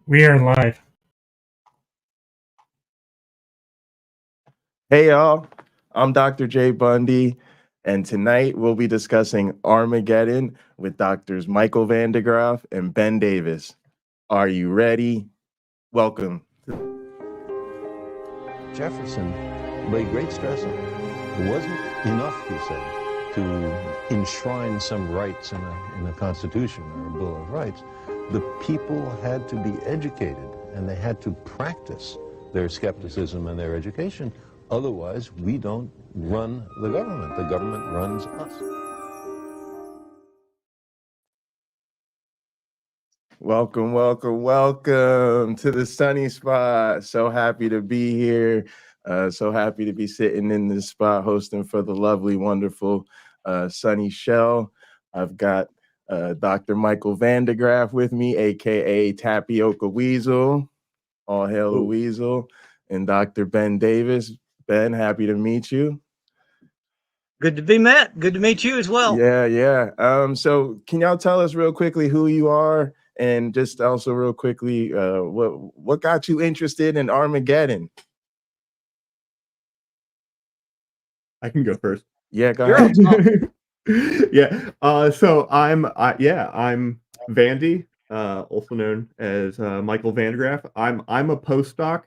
We are live. Hey y'all, I'm Dr. J. Bundy, and tonight we'll be discussing Armageddon with Doctors Michael Van de Graaf and Ben Davis. Are you ready? Welcome. Jefferson laid great stress on it. It wasn't enough, he said, to enshrine some rights in a Constitution or a Bill of Rights. The people had to be educated, and they had to practice their skepticism and their education. Otherwise, we don't run the government. The government runs us. Welcome, welcome, welcome to the sunny spot. So happy to be here. So happy to be sitting in this spot hosting for the lovely, wonderful Sunny Shell. I've got Dr. Michael Van de Graaf with me, aka Tapioca Weasel. All hail the Weasel. And Dr. Ben Davis. Ben, happy to meet you. Good to be met. Good to meet you as well. Yeah. So can y'all tell us real quickly who you are, and just also real quickly, what got you interested in Armageddon? I can go first. Yeah, go ahead. So I'm Vandy, also known as Michael Van de Graaf. I'm a postdoc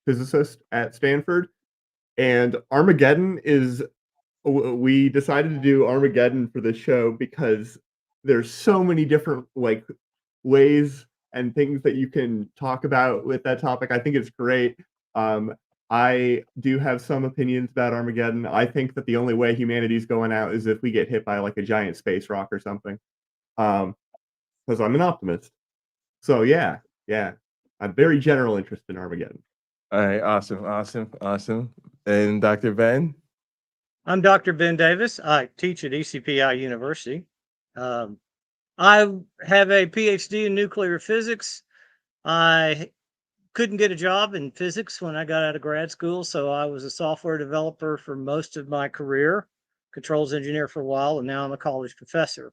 physicist at Stanford, and Armageddon is. We decided to do Armageddon for this show because there's so many different ways and things that you can talk about with that topic. I think it's great. I do have some opinions about Armageddon. I think that the only way humanity's going out is if we get hit by like a giant space rock or something. Because I'm an optimist. So yeah. I'm very general interest in Armageddon. All right, awesome. And Dr. Ben? I'm Dr. Ben Davis. I teach at ECPI University. I have a PhD in nuclear physics. I couldn't get a job in physics when I got out of grad school, so I was a software developer for most of my career, controls engineer for a while, and now I'm a college professor.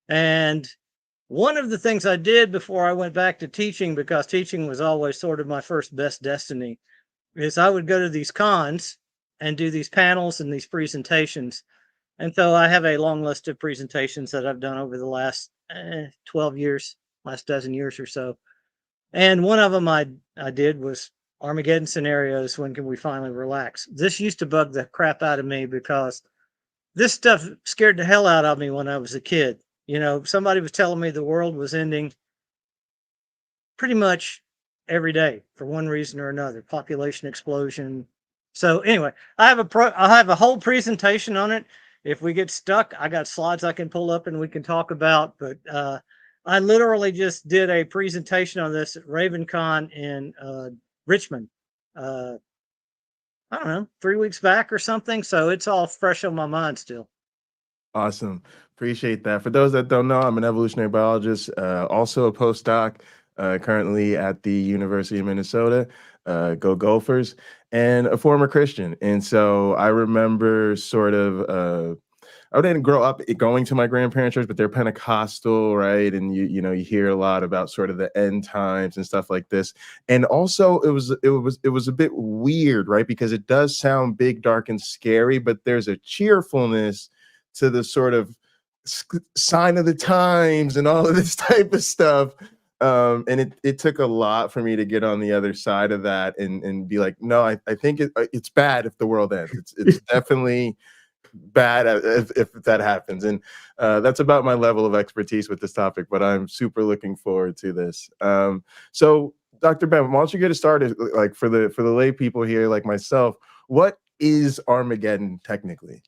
And one of the things I did before I went back to teaching, because teaching was always sort of my first best destiny, is I would go to these cons and do these panels and these presentations. And so I have a long list of presentations that I've done over the last 12 years, last dozen years or so. And one of them I did was Armageddon scenarios. When can we finally relax? This used to bug the crap out of me because this stuff scared the hell out of me when I was a kid. You know, somebody was telling me the world was ending pretty much every day for one reason or another, population explosion. So anyway, I have a whole presentation on it. If we get stuck, I got slides I can pull up and we can talk about. But I literally just did a presentation on this at RavenCon in Richmond. I don't know, 3 weeks back or something. So it's all fresh on my mind still. Awesome. Appreciate that. For those that don't know, I'm an evolutionary biologist, also a postdoc, currently at the University of Minnesota. Go Gophers, and a former Christian. And so I remember I didn't grow up going to my grandparents' church, but they're Pentecostal, right? And you hear a lot about sort of the end times and stuff like this. And also it was a bit weird, right? Because it does sound big, dark, and scary, but there's a cheerfulness to the sort of sign of the times and all of this type of stuff. And it took a lot for me to get on the other side of that and be like, no, I think it's bad if the world ends. It's definitely bad if that happens. And that's about my level of expertise with this topic, but I'm super looking forward to this. So Dr. Ben, why don't you get us started, like for the lay people here, like myself, what is Armageddon technically?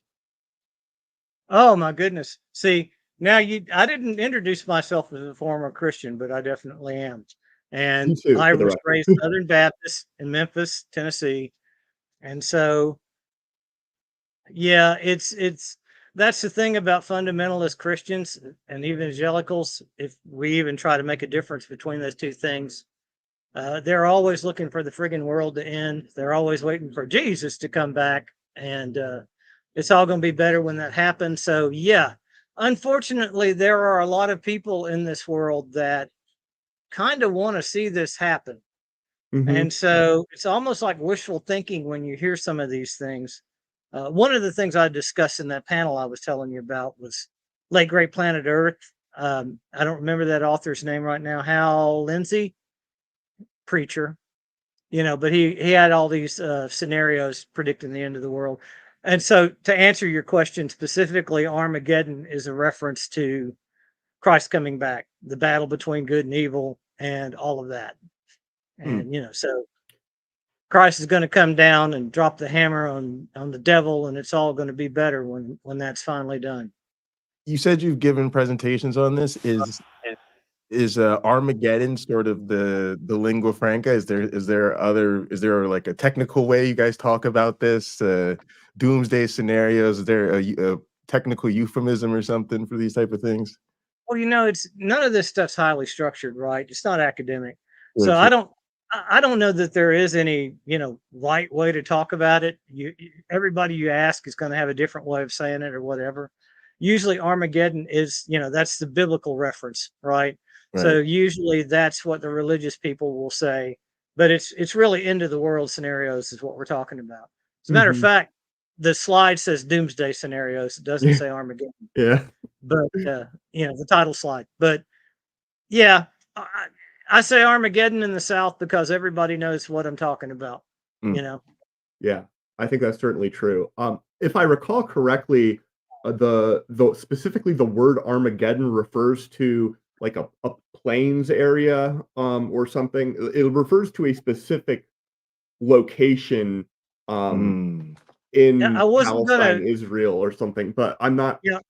Oh my goodness. See, now I didn't introduce myself as a former Christian, but I definitely am. And too, I for the was record. raised Southern Baptist in Memphis, Tennessee. And so, yeah, that's the thing about fundamentalist Christians and evangelicals. If we even try to make a difference between those two things, they're always looking for the friggin' world to end. They're always waiting for Jesus to come back. And it's all going to be better when that happens. So, yeah, unfortunately, there are a lot of people in this world that kind of want to see this happen. Mhm. And so it's almost like wishful thinking when you hear some of these things. One of the things I discussed in that panel I was telling you about was Late Great Planet Earth. I don't remember that author's name right now. Hal Lindsey, preacher, but he had all these scenarios predicting the end of the world. And so to answer your question specifically, Armageddon is a reference to Christ coming back, the battle between good and evil, and all of that. And so Christ is going to come down and drop the hammer on the devil, and it's all going to be better when that's finally done. You said you've given presentations on this. Is Armageddon sort of the lingua franca? Is there like a technical way you guys talk about this? Doomsday scenarios? Is there a technical euphemism or something for these type of things? Well, it's none of this stuff's highly structured, right? It's not academic. Sure, So sure. I don't know that there is any, right way to talk about it. Everybody you ask is going to have a different way of saying it or whatever. Usually Armageddon is, that's the biblical reference, right? So Right. usually that's what the religious people will say, but it's really end of the world scenarios is what we're talking about. As a matter of Mhm. fact, the slide says doomsday scenarios. It doesn't say Armageddon, Yeah. but the title slide. But yeah, I say Armageddon in the South because everybody knows what I'm talking about. Mm. Yeah, I think that's certainly true. If I recall correctly, the specifically the word Armageddon refers to like a plains area, or something. It refers to a specific location, um, Mm. Yeah, I in wasn't Palestine, gonna. Israel, or something, but I'm not Yeah, I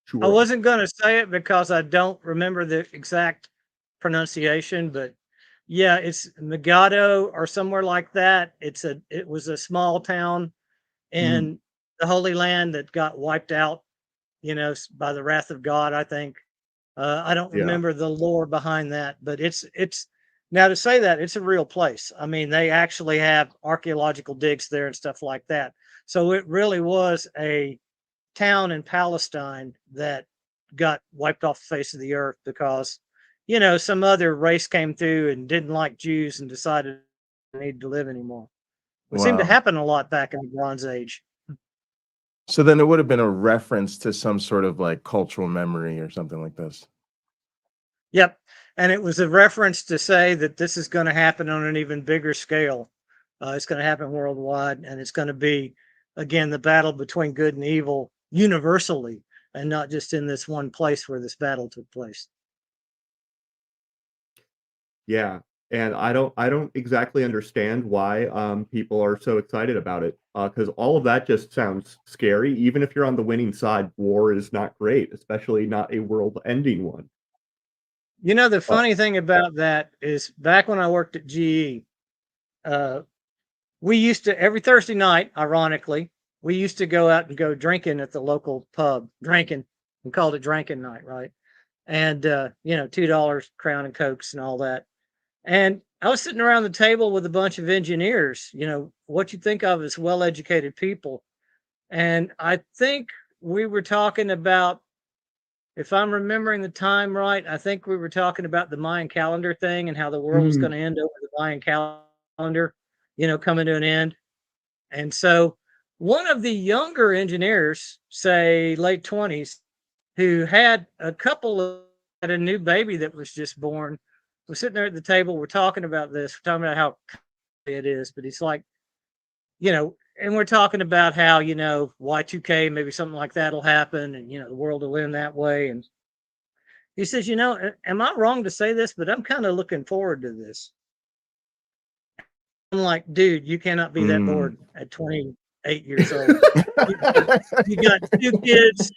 sure. wasn't gonna say it because I don't remember the exact pronunciation, but yeah, it's McLeod or somewhere like that. It was a small town Mm, in the Holy Land that got wiped out, by the wrath of God, I think. I don't yeah. remember the lore behind that, but it's now to say that it's a real place. I mean, they actually have archaeological digs there and stuff like that. So it really was a town in Palestine that got wiped off the face of the earth because, some other race came through and didn't like Jews and decided they needed to live anymore. It seemed to Wow. happen a lot back in the Bronze Age. So then it would have been a reference to some sort of like cultural memory or something like this. Yep. And it was a reference to say that this is going to happen on an even bigger scale. It's going to happen worldwide, and it's going to be, again, the battle between good and evil universally, and not just in this one place where this battle took place. Yeah, and I don't exactly understand why, people are so excited about it, because all of that just sounds scary. Even if you're on the winning side, war is not great, especially not a world-ending one. The Uh, funny thing about that is back when I worked at GE, uh, we used to, every Thursday night, ironically, we used to go out and go drinking at the local pub, drinking. We called it drinking night, right? And, $2 Crown and Cokes and all that. And I was sitting around the table with a bunch of engineers, what you think of as well-educated people. And I think we were talking about, if I'm remembering the time right, I think we were talking about the Mayan calendar thing and how the world was going Mm, to end over the Mayan calendar, coming to an end. And so one of the younger engineers, say late 20s, who had had a new baby that was just born, was sitting there at the table. We're talking about this. We're talking about how it is, but he's like, and we're talking about how, Y2K, maybe something like that'll happen, and the world will end that way. And he says, am I wrong to say this? But I'm kind of looking forward to this. I'm like, dude, you cannot be that mm. bored at 28 years old. You got, you got two kids.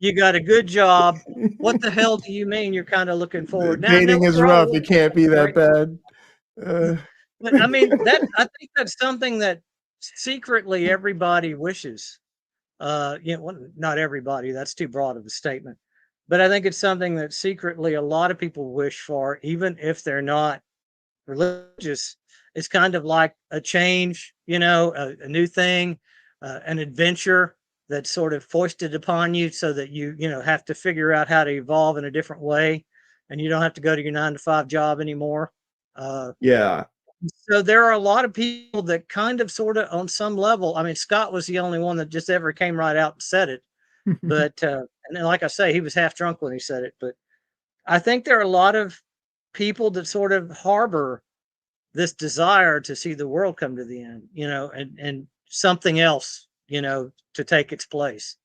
You got a good job. What the hell do you mean you're kind of looking forward? Now, Dating is we're all rough. It looking can't be forward, that right? bad. Uh, But I mean, I think that's something that secretly everybody wishes. Well, not everybody, that's too broad of a statement. But I think it's something that secretly a lot of people wish for, even if they're not religious. It's kind of like a change, a new thing, an adventure that's sort of foisted upon you so that you have to figure out how to evolve in a different way. and you don't have to go to your 9-to-5 job anymore. Yeah. So there are a lot of people that kind of sort of on some level, I mean, Scott was the only one that just ever came right out and said it. But and then, like I say, he was half drunk when he said it. But I think there are a lot of people that sort of harbor this desire to see the world come to the end, and something else, to take its place.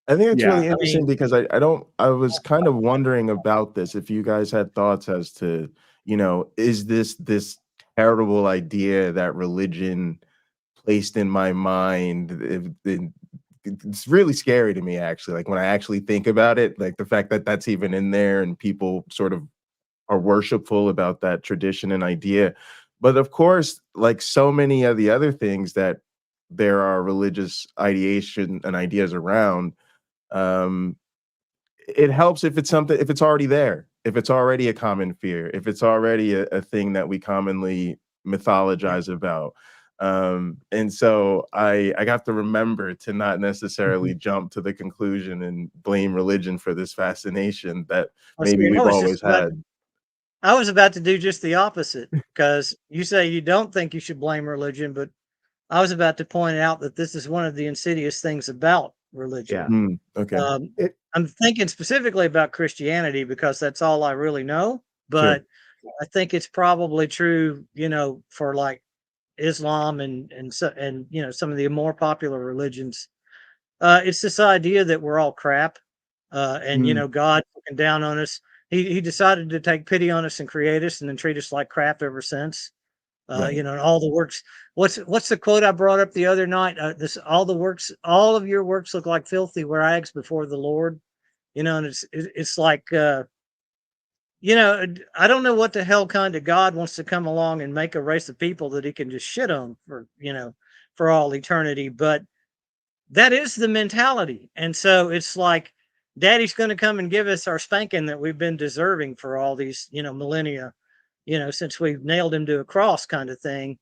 I think it's Yeah, really I interesting mean, because I was kind of wondering about this, if you guys had thoughts as to, is this terrible idea that religion placed in my mind? It's really scary to me, actually. Like, when I actually think about it, like the fact that that's even in there and people sort of are worshipful about that tradition and idea. But of course, like so many of the other things that there are religious ideation and ideas around, um, it helps if it's something, if it's already there, if it's already a common fear, if it's already a thing that we commonly mythologize about. And so I got to remember to not necessarily jump to the conclusion and blame religion for this fascination that I maybe see, we've always had. I was about to do just the opposite, because you say you don't think you should blame religion, but I was about to point out that this is one of the insidious things about religion. yeah. Okay, It, I'm thinking specifically about Christianity because that's all I really know, sure. but I think it's probably true, for like Islam and some of the more popular religions. It's this idea that we're all crap, and mm, God looking down on us. He decided to take pity on us and create us, and then treat us like crap ever since. Right. And all the works. What's the quote I brought up the other night? This all of your works look like filthy rags before the Lord. And it's like I don't know what the hell kind of God wants to come along and make a race of people that he can just shit on for all eternity. But that is the mentality. And so it's like daddy's going to come and give us our spanking that we've been deserving for all these, millennia, since we've nailed him to a cross kind of thing.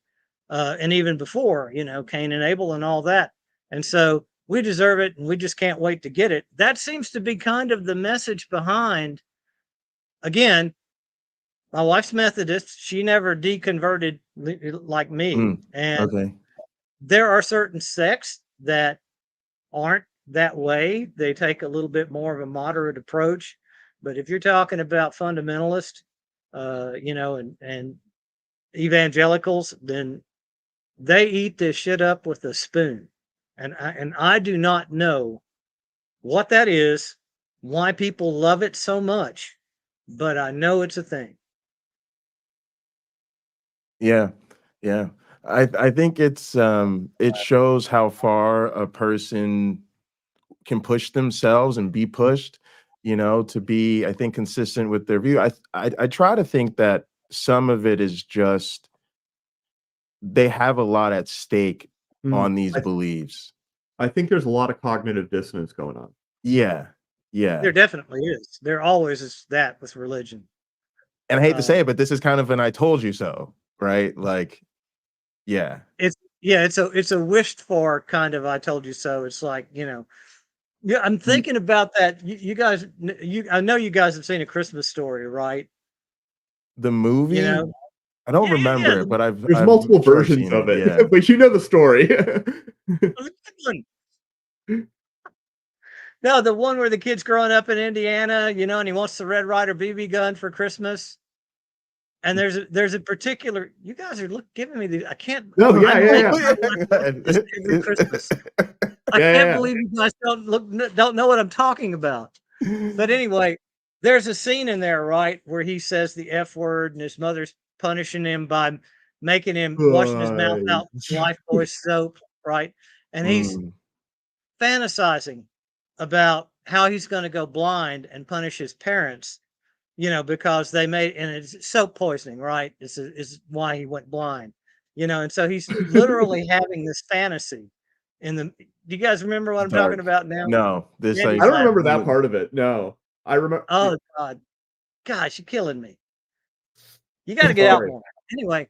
And even before, Cain and Abel and all that. And so we deserve it and we just can't wait to get it. That seems to be kind of the message behind, again, my wife's Methodist. She never deconverted like me. And Okay. there are certain sects that aren't that way. They take a little bit more of a moderate approach. But if you're talking about fundamentalist, and evangelicals, then they eat this shit up with a spoon. And I do not know what that is, why people love it so much, but I know it's a thing. Yeah. Yeah. I think it shows how far a person can push themselves and be pushed, to be, I think, consistent with their view. I try to think that some of it is just they have a lot at stake mm. on these I, beliefs. I think there's a lot of cognitive dissonance going on. Yeah. Yeah. There definitely is. There always is that with religion. And I hate to say Um, it, but this is kind of an I told you so, right? Like, yeah. it's a wished for kind of I told you so. It's like, yeah, I'm Y- thinking about that. You guys, I know you guys have seen A Christmas Story, right? The You movie, know, I don't yeah. remember it, but There's I'm multiple sure I've versions seen of it. it, Yeah. but you know the story. The good one. No, the one where the kid's growing up in Indiana, and he wants the Red Ryder BB gun for Christmas. And there's a particular. You guys are giving me the. I can't. No, yeah, I'm yeah, making yeah. this every Christmas. I Yeah, can't yeah, believe you guys don't know what I'm talking about. But anyway, there's a scene in there, right, where he says the F word and his mother's punishing him by making him washing his mouth yeah. out with Lifebuoy soap, right? And he's Mm, fantasizing about how he's going to go blind and punish his parents, because they made, and it's soap poisoning, right? Is why he went blind, and so he's literally having this fantasy. Do you guys remember what I'm talking dark. about now? No, this Randy's I don't I remember laughing. that part of it. No, I remember. Oh God, gosh, you're killing me. You got to get out Sorry. more. Anyway,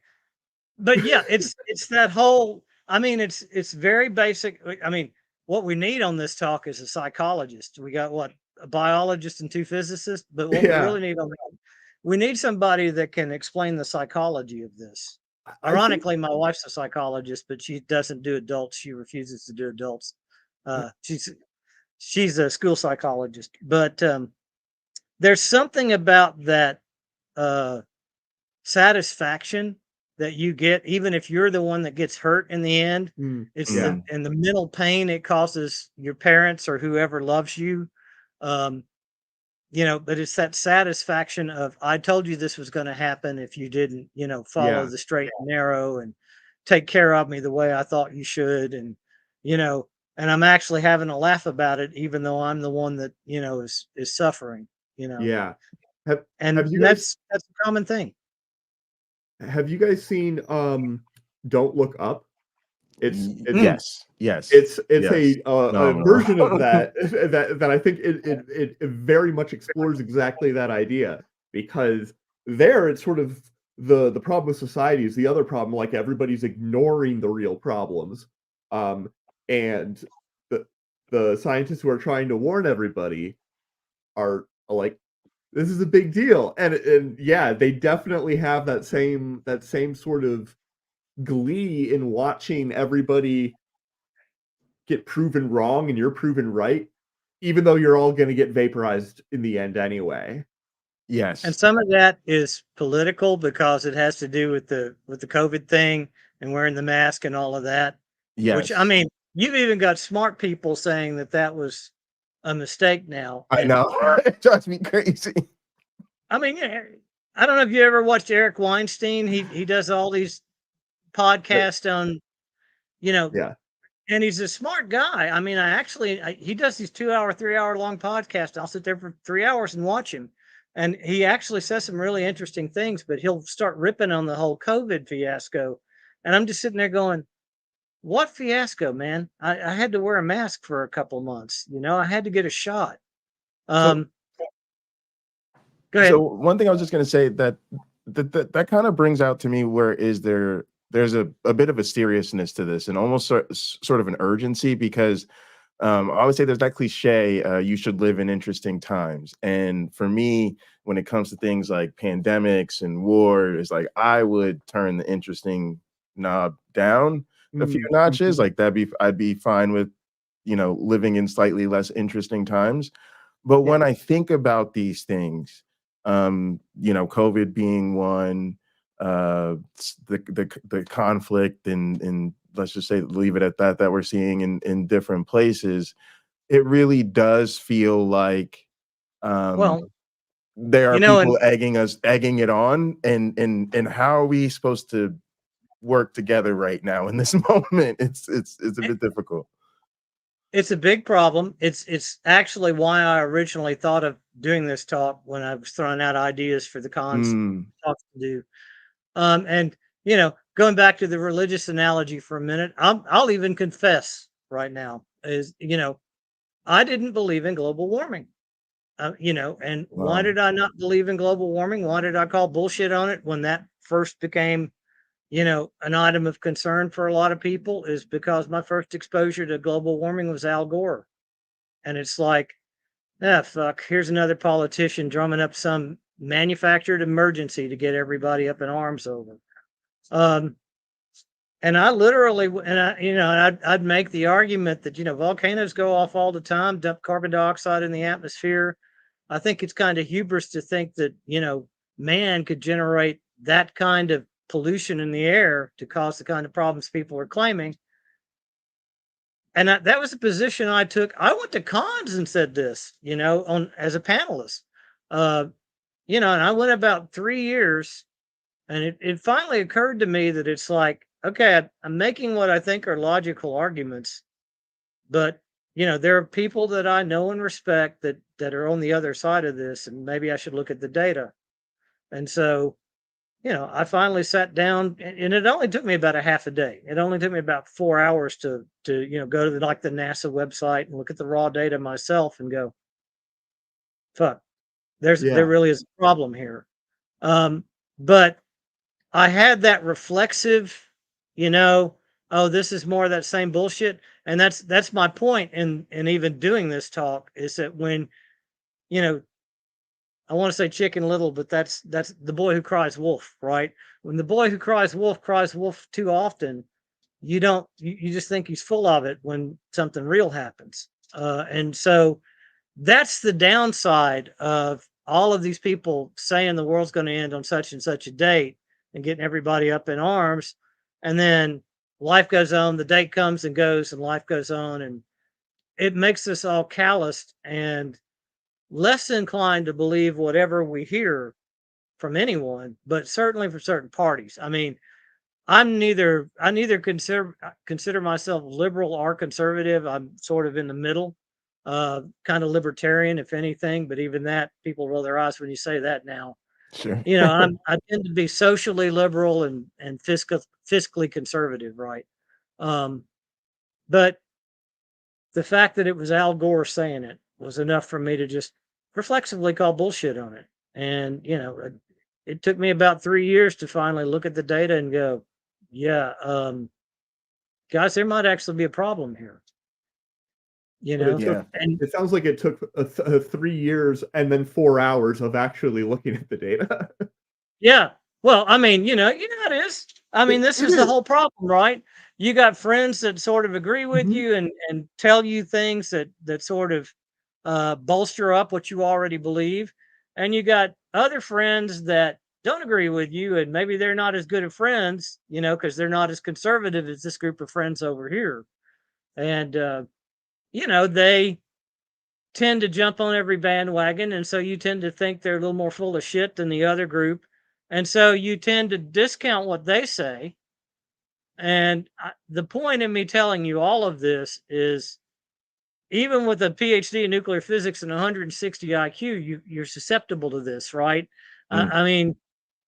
but yeah, it's that whole. I mean, it's very basic. I mean, what we need on this talk is a psychologist. We got what a biologist and 2 physicists, but what we Yeah. really need on that, we need somebody that can explain the psychology of this. I think Ironically, my wife's a psychologist, but she doesn't do adults. She refuses to do adults. She's a school psychologist, but there's something about that satisfaction that you get, even if you're the one that gets hurt in the end. It's yeah. the mental pain it causes your parents or whoever loves you. But it's that satisfaction of, I told you this was going to happen if you didn't, follow Yeah. the straight and narrow and take care of me the way I thought you should. And, and I'm actually having a laugh about it, even though I'm the one that, is suffering, Yeah. Have and you guys that's a common thing. seen Don't Look Up? It's Yes. Yes. It's Yes. a Phenomenal. version of that that I think it very much explores exactly that idea, because there it's sort of the problem with society is the other problem, like everybody's ignoring the real problems, and the scientists who are trying to warn everybody are like, this is a big deal, and yeah, they definitely have that same sort of glee in watching everybody get proven wrong and you're proven right, even though you're all going to get vaporized in the end anyway. Yes. And some of that is political because it has to do with the COVID thing and wearing the mask and all of that. Yes. Which, I mean, you've even got smart people saying that was a mistake now. I know. It drives me crazy. I mean, I don't know if you ever watched Eric Weinstein. He does all these podcasts on, Yeah. and he's a smart guy. I mean, he does these 2-hour, 3-hour long podcasts. I'll sit there for 3 hours and watch him. And he actually says some really interesting things, but he'll start ripping on the whole COVID fiasco. And I'm just sitting there going, what fiasco, man? I had to wear a mask for a couple months. I had to get a shot. Go ahead. So one thing I was just going to say that kind of brings out to me there's a bit of a seriousness to this and almost sort of an urgency, because I always say there's that cliche, you should live in interesting times. And for me, when it comes to things like pandemics and war, it's like I would turn the interesting knob down a few notches. Like I'd be fine with, living in slightly less interesting times. But when I think about these things, COVID being one, the conflict and let's just say, leave it at that we're seeing in different places, it really does feel like there are people egging it on, and how are we supposed to work together right now in this moment? It's a bit difficult. It's a big problem. It's actually why I originally thought of doing this talk when I was throwing out ideas for the talks to do. And going back to the religious analogy for a minute, I'll even confess right now is, I didn't believe in global warming. And why did I not believe in global warming? Why did I call bullshit on it when that first became, an item of concern for a lot of people? Is because my first exposure to global warming was Al Gore. And it's like, fuck, here's another politician drumming up some manufactured emergency to get everybody up in arms over. And I literally, I'd make the argument that, volcanoes go off all the time, dump carbon dioxide in the atmosphere. I think it's kind of hubris to think that, man could generate that kind of pollution in the air to cause the kind of problems people are claiming. And that was a position I took. I went to cons and said this, as a panelist, and I went about 3 years, and it finally occurred to me that it's like, okay, I'm making what I think are logical arguments, but there are people that I know and respect that are on the other side of this, and maybe I should look at the data. And so, I finally sat down, and it only took me about a half a day. It only took me about 4 hours to go to the NASA website and look at the raw data myself and go, fuck, there really is a problem here. But I had that reflexive, oh, this is more of that same bullshit. And that's my point in even doing this talk, is that when you know, I want to say Chicken Little, but that's the boy who cries wolf, right? When the boy who cries wolf too often, you just think he's full of it when something real happens. And so that's the downside of all of these people saying the world's going to end on such and such a date and getting everybody up in arms. And then life goes on, the date comes and goes, and life goes on. And it makes us all calloused and less inclined to believe whatever we hear from anyone, but certainly from certain parties. I mean, I neither consider myself liberal or conservative. I'm sort of in the middle, kind of libertarian, if anything. But even that, people roll their eyes when you say that now. Sure. You know, I tend to be socially liberal and fiscally conservative, right? But the fact that it was Al Gore saying it was enough for me to just reflexively call bullshit on it. And you know, it took me about 3 years to finally look at the data and go, yeah, guys, there might actually be a problem here. You But it know, Yeah. took, it sounds like it took 3 years and then 4 hours of actually looking at the data. yeah. Well, I mean, you know how it is. I mean, this It is the is. whole problem, right? You got friends that sort of agree with Mhm. you and tell you things that sort of bolster up what you already believe, and you got other friends that don't agree with you, and maybe they're not as good of friends, you know, because they're not as conservative as this group of friends over here, and you know, they tend to jump on every bandwagon, and so you tend to think they're a little more full of shit than the other group, and so you tend to discount what they say. And the point in me telling you all of this is, even with a PhD in nuclear physics and 160 IQ, you're susceptible to this, right? Mm, I mean,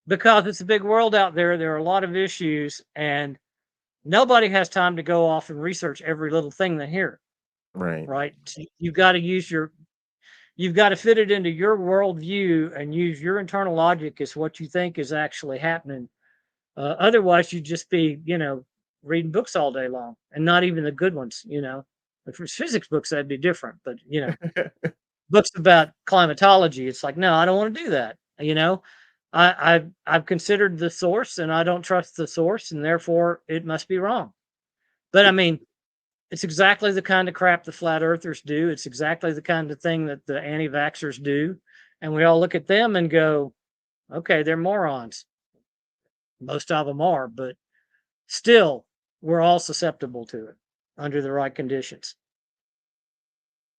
because it's a big world out there, there are a lot of issues, and nobody has time to go off and research every little thing they hear, right. right? So you've got to you've got to fit it into your worldview and use your internal logic as what you think is actually happening. Otherwise, you'd just be, you know, reading books all day long, and not even the good ones, you know. If it's physics books, that'd be different. But you know, books about climatology, it's like, no, I don't want to do that. You know, I've considered the source, and I don't trust the source, and therefore it must be wrong. But I mean, it's exactly the kind of crap the flat earthers do. It's exactly the kind of thing that the anti-vaxxers do, and we all look at them and go, okay, they're morons. Most of them are, but still, we're all susceptible to it under the right conditions.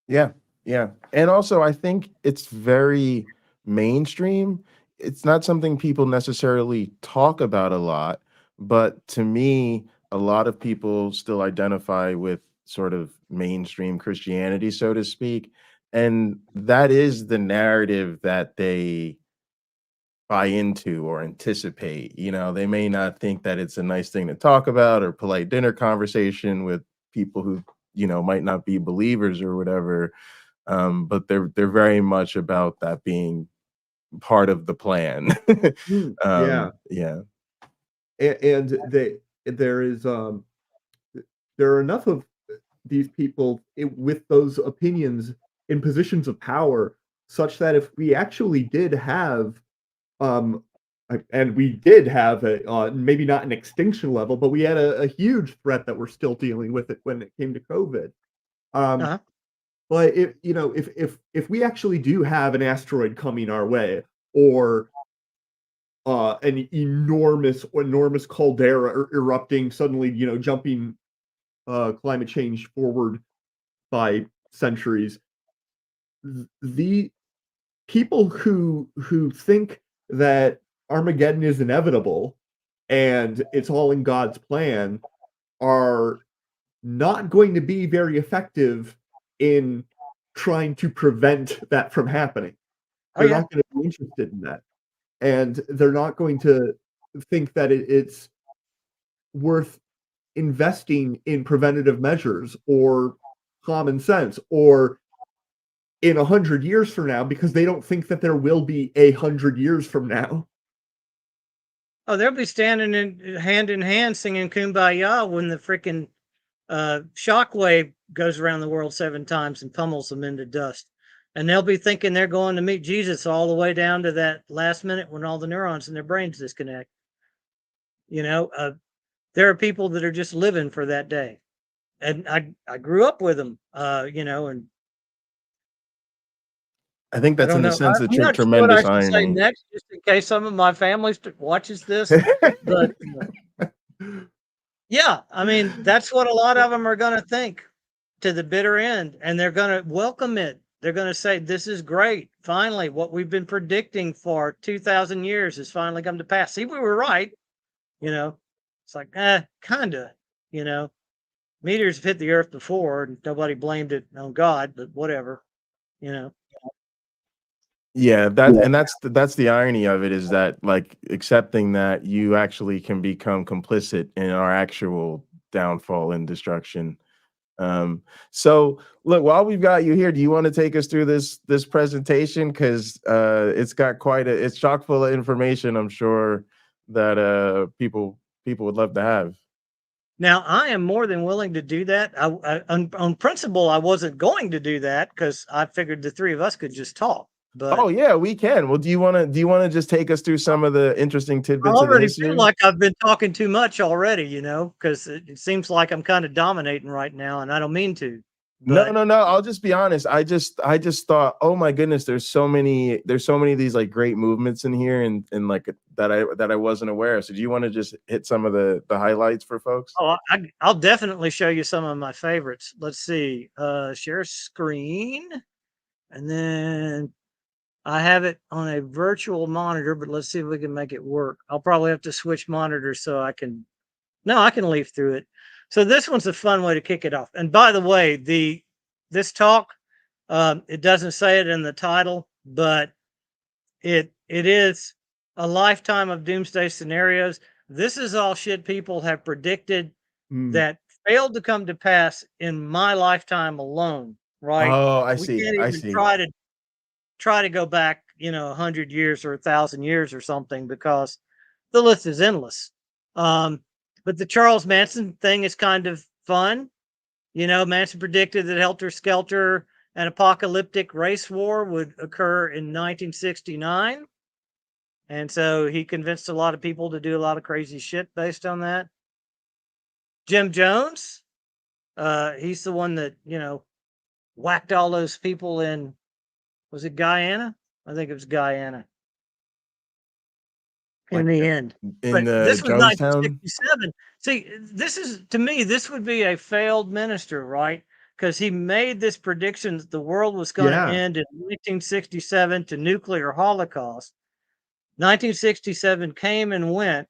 Yeah, yeah. And also, I think it's very mainstream. It's not something people necessarily talk about a lot, but to me, a lot of people still identify with sort of mainstream Christianity, so to speak. And that is the narrative that they buy into or anticipate. You know, they may not think that it's a nice thing to talk about or polite dinner conversation with people who, you know, might not be believers or whatever, but they're very much about that being part of the plan. Yeah. Yeah, And there is there are enough of these people with those opinions in positions of power, such that if we actually did have um and we did have a maybe not an extinction level, but we had a huge threat that we're still dealing with it when it came to COVID. um Uh-huh. but if you know, if we actually do have an asteroid coming our way, or an enormous caldera erupting suddenly, you know, jumping climate change forward by centuries, the people who think that Armageddon is inevitable and it's all in God's plan are not going to be very effective in trying to prevent that from happening. Oh They're yeah. not going to be interested in that, and they're not going to think that it's worth investing in preventative measures or common sense, or in 100 years from now, because they don't think that there will be 100 years from now. Oh, they'll be standing in hand singing "Kumbaya" when the freaking shockwave goes around the world 7 times and pummels them into dust. and they'll be thinking they're going to meet Jesus all the way down to that last minute when all the neurons in their brains disconnect. There are people that are just living for that day, and I grew up with them, and I think I that's don't in a know. sense a I'm not sure what I tremendous should say irony. next, just in case some of my family watches this. But yeah, I mean, that's what a lot of them are going to think to the bitter end, and they're going to welcome it. They're going to say, "This is great. Finally, what we've been predicting for 2,000 years has finally come to pass. See, we were right." It's like, kinda. You know, meteors have hit the Earth before, and nobody blamed it on God, but whatever. You know. Yeah, that's the irony of it, is that like accepting that you actually can become complicit in our actual downfall and destruction. So look, while we've got you here, do you want to take us through this presentation? Because it's got it's chock full of information, I'm sure, that people would love to have. Now, I am more than willing to do that. On principle, I wasn't going to do that because I figured the three of us could just talk. But Oh yeah, we can. Well, do you want to just take us through some of the interesting I tidbits of the already feel history? like I've been talking too much already, because it seems like I'm kind of dominating right now, and I don't mean to. No, But no, no. I'll just be honest. I just thought, oh my goodness, there's so many of these like great movements in here, and like that I wasn't aware of. So do you want to just hit some of the highlights for folks? I'll definitely show you some of my favorites. Let's see. Share screen, and then I have it on a virtual monitor, but let's see if we can make it work. I'll probably have to switch monitors so I can. No, I can leaf through it. So this one's a fun way to kick it off. And by the way, this talk, it doesn't say it in the title, but it is a lifetime of doomsday scenarios. This is all shit people have predicted Mm. that failed to come to pass in my lifetime alone. Right? Oh, I We see. can't I even see. try to go back, 100 years or 1,000 years or something, because the list is endless. But the Charles Manson thing is kind of fun. Manson predicted that Helter Skelter, an apocalyptic race war, would occur in 1969. And so he convinced a lot of people to do a lot of crazy shit based on that. Jim Jones, he's the one that, whacked all those people in, was it Guyana? I think it was Guyana in Like the end. in But this was Jonestown. 1967. See, to me, this would be a failed minister, right? Because he made this prediction that the world was going to Yeah. end in 1967 to nuclear holocaust. 1967 came and went,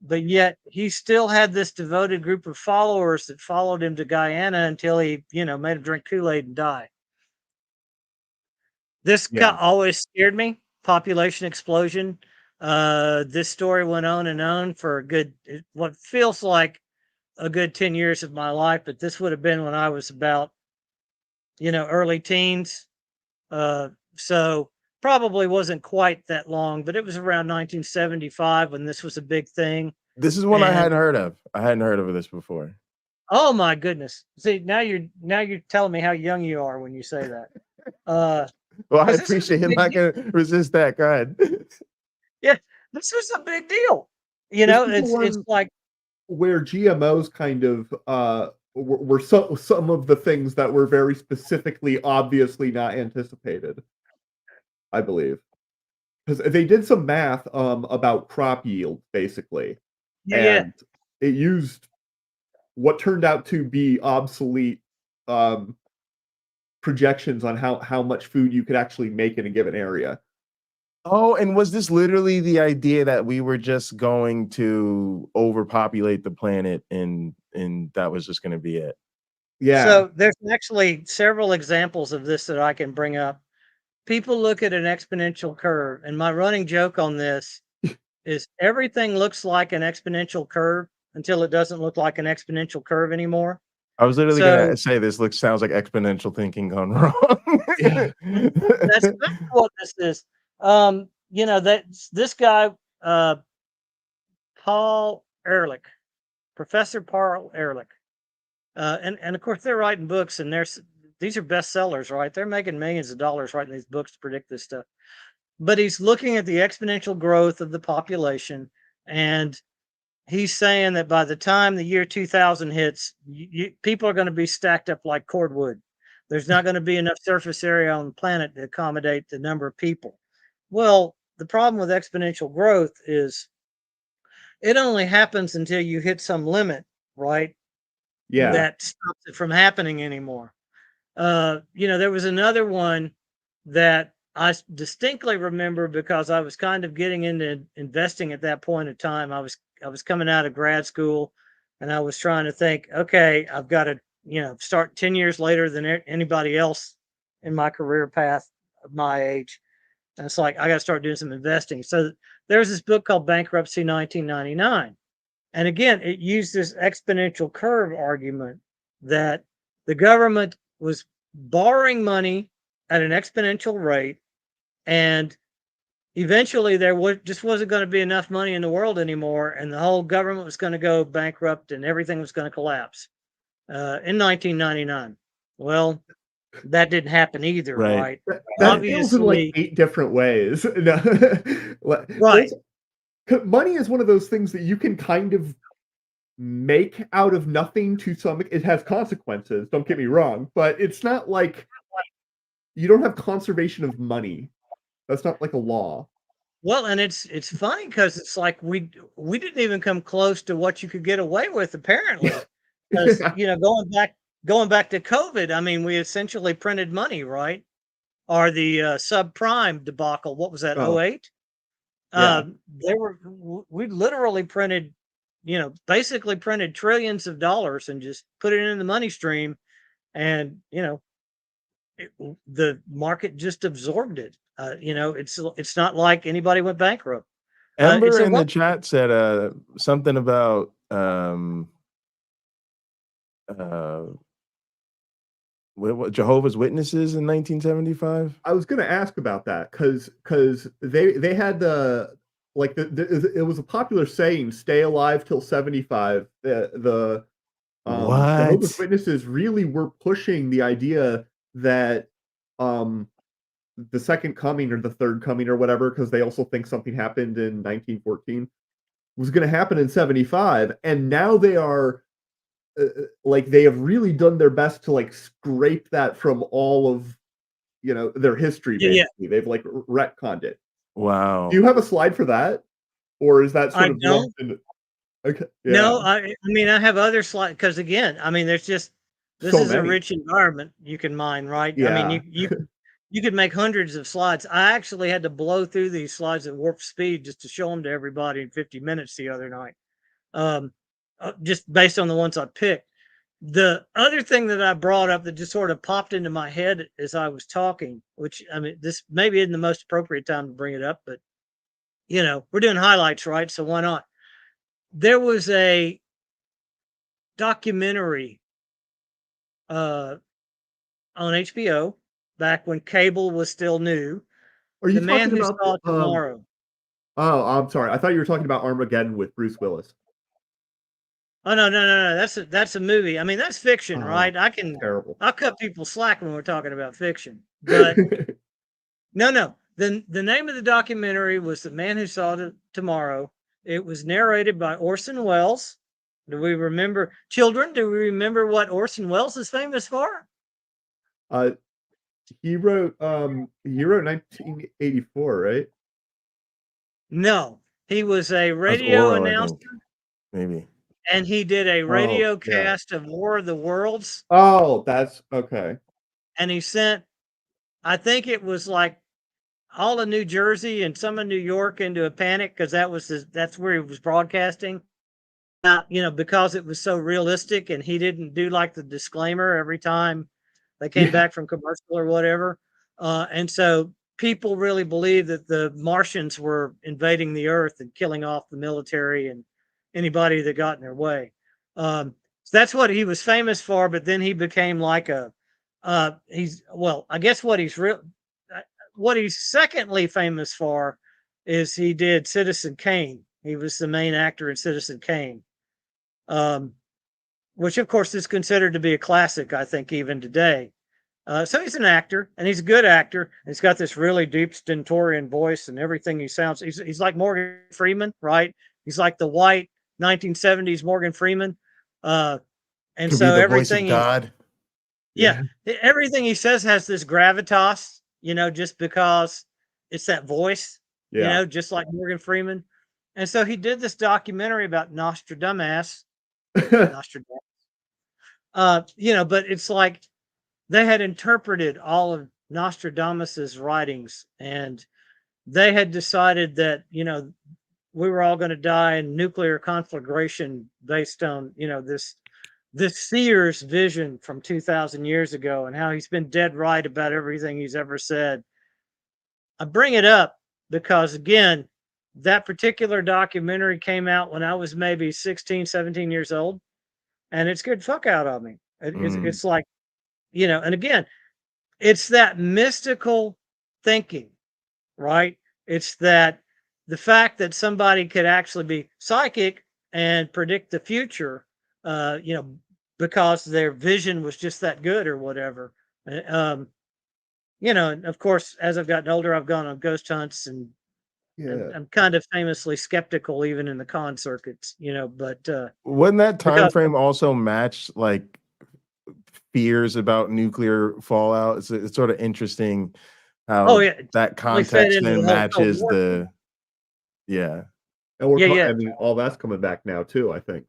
but yet he still had this devoted group of followers that followed him to Guyana until he, made him drink Kool-Aid and die. This Yeah. always scared me. Population explosion. This story went on and on for what feels like a good 10 years of my life, but this would have been when I was about, early teens. So probably wasn't quite that long, but it was around 1975 when this was a big thing. This is one I And hadn't heard of. I hadn't heard of this before. oh my goodness. See, now you're telling me how young you are when you say that. Well, I 'Cause this was a appreciate it. I'm big not deal. gonna resist that. Go ahead. Yeah, this was a big deal. This was the It's one like, where GMOs kind of were some of the things that were very specifically, obviously not anticipated, I believe. Because they did some math about crop yield, basically, yeah. and it used what turned out to be obsolete um, projections on how much food you could actually make in a given area. Oh, and was this literally the idea that we were just going to overpopulate the planet, and that was just going to be it? Yeah, So there's actually several examples of this that I can bring up. People look at an exponential curve, and my running joke on this is everything looks like an exponential curve until it doesn't look like an exponential curve anymore. I was literally So gonna say sounds like exponential thinking gone wrong. yeah, that's what this is. That's this guy, Paul Ehrlich, Professor Paul Ehrlich. And of course they're writing books, and these are bestsellers, right? They're making millions of dollars writing these books to predict this stuff. But he's looking at the exponential growth of the population, and he's saying that by the time the year 2000 hits, people are going to be stacked up like cordwood. There's not going to be enough surface area on the planet to accommodate the number of people. Well, the problem with exponential growth is it only happens until you hit some limit, right? Yeah. That stops it from happening anymore. There was another one that I distinctly remember because I was kind of getting into investing at that point in time. I was coming out of grad school, and I was trying to think, okay, I've got to, start 10 years later than anybody else in my career path of my age. And it's like, I got to start doing some investing. So there's this book called Bankruptcy 1999. And again, it used this exponential curve argument that the government was borrowing money at an exponential rate, and eventually there wasn't going to be enough money in the world anymore, and the whole government was going to go bankrupt and everything was going to collapse in 1999. Well, that didn't happen either, right? That fails in like 8 different ways. Right. Money is one of those things that you can kind of make out of nothing to some. It has consequences, don't get me wrong, but it's not like you don't have conservation of money. That's not like a law. Well, and it's funny because it's like we didn't even come close to what you could get away with, apparently. Because going back to COVID, I mean, we essentially printed money, right? Or the subprime debacle. What was that? 08? Yeah. We literally printed, basically printed trillions of dollars and just put it in the money stream, and the market just absorbed it. It's not like anybody went bankrupt. Amber in the chat said something about what Jehovah's Witnesses in 1975. I was going to ask about that because they had it was a popular saying, "Stay alive till 75." The Jehovah's Witnesses really were pushing the idea that the second coming or the third coming or whatever, because they also think something happened in 1914, was going to happen in 75, and now they are they have really done their best to scrape that from all of their history. Basically, yeah. They've retconned it. Wow. Do you have a slide for that, or is that sort of don't. Okay. Yeah. No, I mean I have other slides because again, I mean this is a rich environment you can mine, right? Yeah. I mean you could make hundreds of slides. I actually had to blow through these slides at warp speed just to show them to everybody in 50 minutes the other night. Just based on the ones I picked. The other thing that I brought up that just sort of popped into my head as I was talking, which I mean, this maybe isn't the most appropriate time to bring it up, but we're doing highlights, right? So why not? There was a documentary on HBO back when cable was still new. Are you The Man talking Who about Saw Tomorrow? Oh, I'm sorry. I thought you were talking about Armageddon with Bruce Willis. Oh no! That's a movie. I mean, that's fiction, right? Terrible. I'll cut people slack when we're talking about fiction, but no. The name of the documentary was The Man Who Saw Tomorrow. It was narrated by Orson Welles. Do we remember, children? Do we remember what Orson Welles is famous for? He wrote 1984, right? No, he was a radio announcer. Maybe. And he did a radio cast of War of the Worlds. Oh, that's okay. And he sent, I think it was like all of New Jersey and some of New York into a panic because that's where he was broadcasting. Because it was so realistic, and he didn't do like the disclaimer every time they came back from commercial or whatever. And so people really believed that the Martians were invading the Earth and killing off the military and anybody that got in their way. So that's what he was famous for. But then he became like I guess what he's secondly famous for is he did Citizen Kane. He was the main actor in Citizen Kane, which of course is considered to be a classic, I think, even today. So he's an actor, and he's a good actor. And he's got this really deep stentorian voice, and everything he sounds. He's like Morgan Freeman, right? He's like the white 1970s Morgan Freeman. And Could be so the voice of everything God. yeah, everything he says has this gravitas, just because it's that voice, Yeah. just like Morgan Freeman. And so he did this documentary about Nostradamus. But it's like they had interpreted all of Nostradamus's writings, and they had decided that, we were all going to die in nuclear conflagration based on, this seer's vision from 2,000 years ago, and how he's been dead right about everything he's ever said. I bring it up because, again, that particular documentary came out when I was maybe 16, 17 years old, and it scared the fuck out of me. It's like, and again, it's that mystical thinking, right? It's that the fact that somebody could actually be psychic and predict the future, because their vision was just that good or whatever. And of course, as I've gotten older, I've gone on ghost hunts, and I'm kind of famously skeptical even in the con circuits, but Wouldn't that time because frame also match like fears about nuclear fallout? It's sort of interesting how yeah, that totally fit context into then the whole Cold matches War thing. the yeah. And we're Yeah. I mean, all that's coming back now too, I think.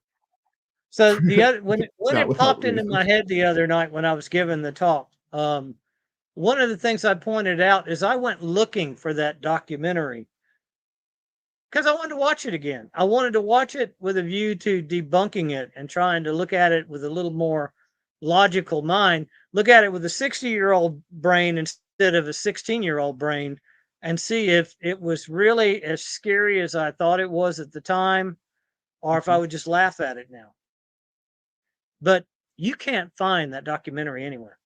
So the other when Not it without popped into reason. my head the other night when I was giving the talk, one of the things I pointed out is I went looking for that documentary because I wanted to watch it again. I wanted to watch it with a view to debunking it and trying to look at it with a little more logical mind. Look at it with a 60-year-old brain instead of a 16-year-old brain, and see if it was really as scary as I thought it was at the time, or if I would just laugh at it now. But you can't find that documentary anywhere.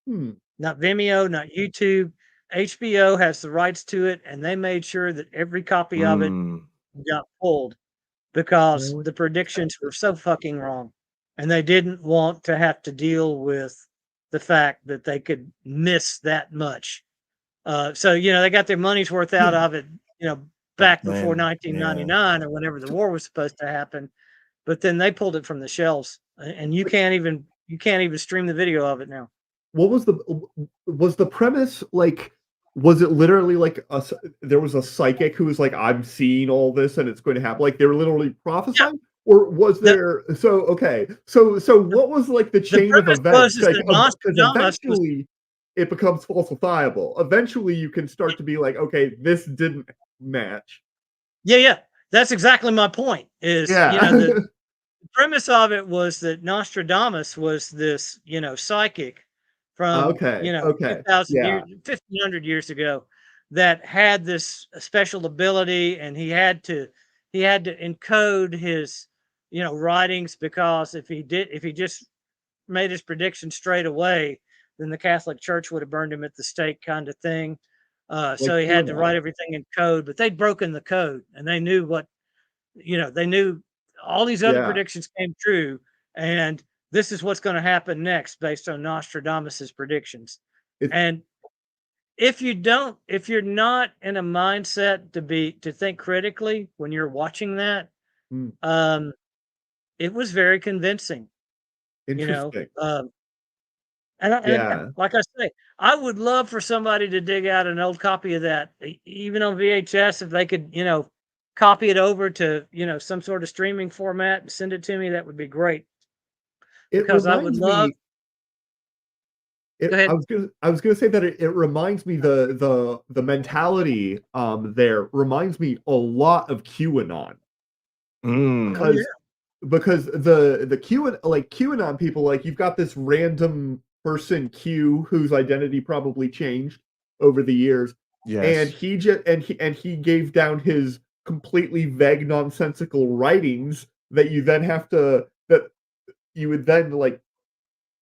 Not Vimeo, not YouTube. HBO has the rights to it, and they made sure that every copy of it got pulled because Really? the predictions were so fucking wrong. And they didn't want to have to deal with the fact that they could miss that much. So, they got their money's worth out of it, back before Man, 1999 or whenever the war was supposed to happen. But then they pulled it from the shelves, and you can't even stream the video of it now. What was the premise like? Was it literally like there was a psychic who was like, "I'm seeing all this and it's going to happen"? Like they were literally prophesying, or was there? So what was like the chain of premise events? is Like that because Nostradamus was eventually it becomes falsifiable. Eventually, you can start to be like, "Okay, this didn't match." yeah. That's exactly my point. Is Yeah. the premise of it was that Nostradamus was this psychic from Okay. 2,000 Yeah. years, 1,500 years ago, that had this special ability, and he had to encode his writings, because if he just made his prediction straight away, then the Catholic Church would have burned him at the stake, kind of thing. Like So he had to QAnon. write everything in code, but they'd broken the code, and they knew what they knew all these other Yeah. predictions came true, and this is what's going to happen next based on Nostradamus's predictions. It's And if you're not in a mindset to think critically when you're watching that, mm, it was very convincing, interesting. and Yeah. like I say, I would love for somebody to dig out an old copy of that, even on VHS, if they could, copy it over to, some sort of streaming format and send it to me. That would be great, It because I would reminds love. me. Go I ahead. was gonna say that it reminds me the mentality there reminds me a lot of QAnon Oh yeah. because the QAnon people, like you've got this random person Q whose identity probably changed over the years, and Yes. he gave down his completely vague nonsensical writings that you would then like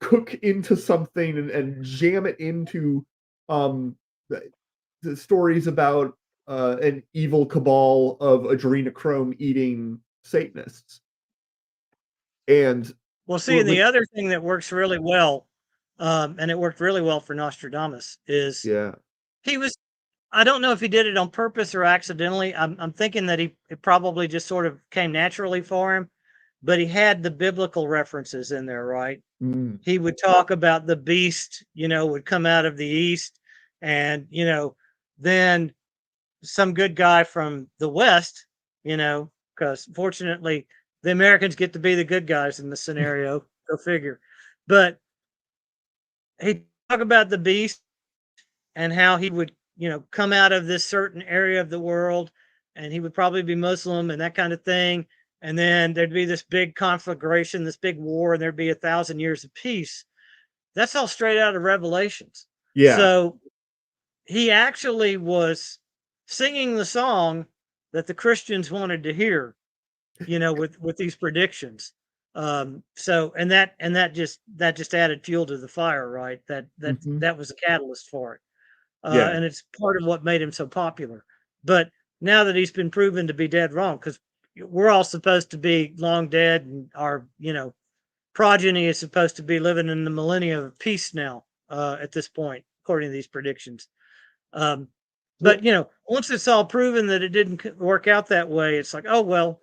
cook into something and jam it into um the stories about an evil cabal of adrenochrome eating Satanists. And Well, see, and the other thing that works really well and it worked really well for Nostradamus. Is Yeah. he was, I don't know if he did it on purpose or accidentally. I'm thinking that it probably just sort of came naturally for him, but he had the biblical references in there, right? Mm. He would talk about the beast, would come out of the east, and then some good guy from the west, because fortunately the Americans get to be the good guys in the scenario. Go figure. But he talk about the beast and how he would, come out of this certain area of the world, and he would probably be Muslim and that kind of thing. And then there'd be this big conflagration, this big war, and there'd be 1,000 years of peace. That's all straight out of Revelations. Yeah. So he actually was singing the song that the Christians wanted to hear, with these predictions. So and that just added fuel to the fire, right? Mhm. That was a catalyst for it. Yeah. And it's part of what made him so popular. But now that he's been proven to be dead wrong, because we're all supposed to be long dead, and our progeny is supposed to be living in the millennium of peace now, at this point, according to these predictions. But once it's all proven that it didn't work out that way, it's like, oh well,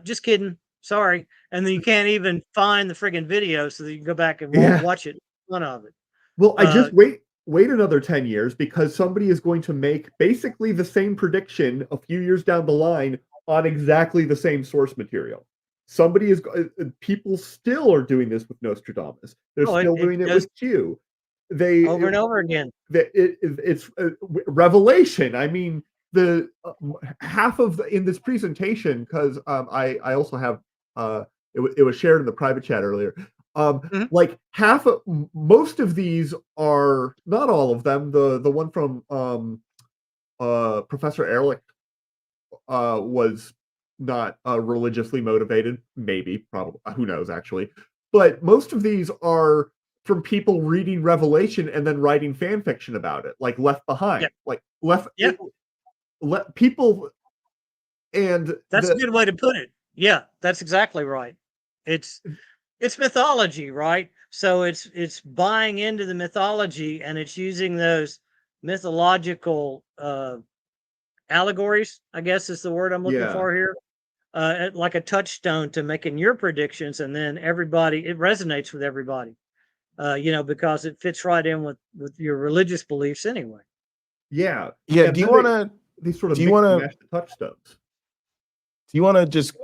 just kidding, sorry. And then you can't even find the friggin' video so that you can go back and Yeah. watch it. One of it. Well, I just wait another 10 years because somebody is going to make basically the same prediction a few years down the line on exactly the same source material. Somebody is people still are doing this with Nostradamus. They're still doing it with Q. They over and over again. It's revelation. I mean, the half of in this presentation, because I also have it was shared in the private chat earlier. Like most of these are, not all of them. The one from Professor Ehrlich was not religiously motivated. Maybe, probably, who knows actually. But most of these are from people reading Revelation and then writing fan fiction about it, like Left Behind, like people. And that's a good way to put it. Yeah, that's exactly right. It's mythology, right? So it's buying into the mythology, and it's using those mythological allegories, I guess is the word I'm looking for here, like a touchstone to making your predictions, and then it resonates with everybody, because it fits right in with your religious beliefs anyway. Yeah. Yeah. Do you want to? Do you want to touchstones? Do you want to just?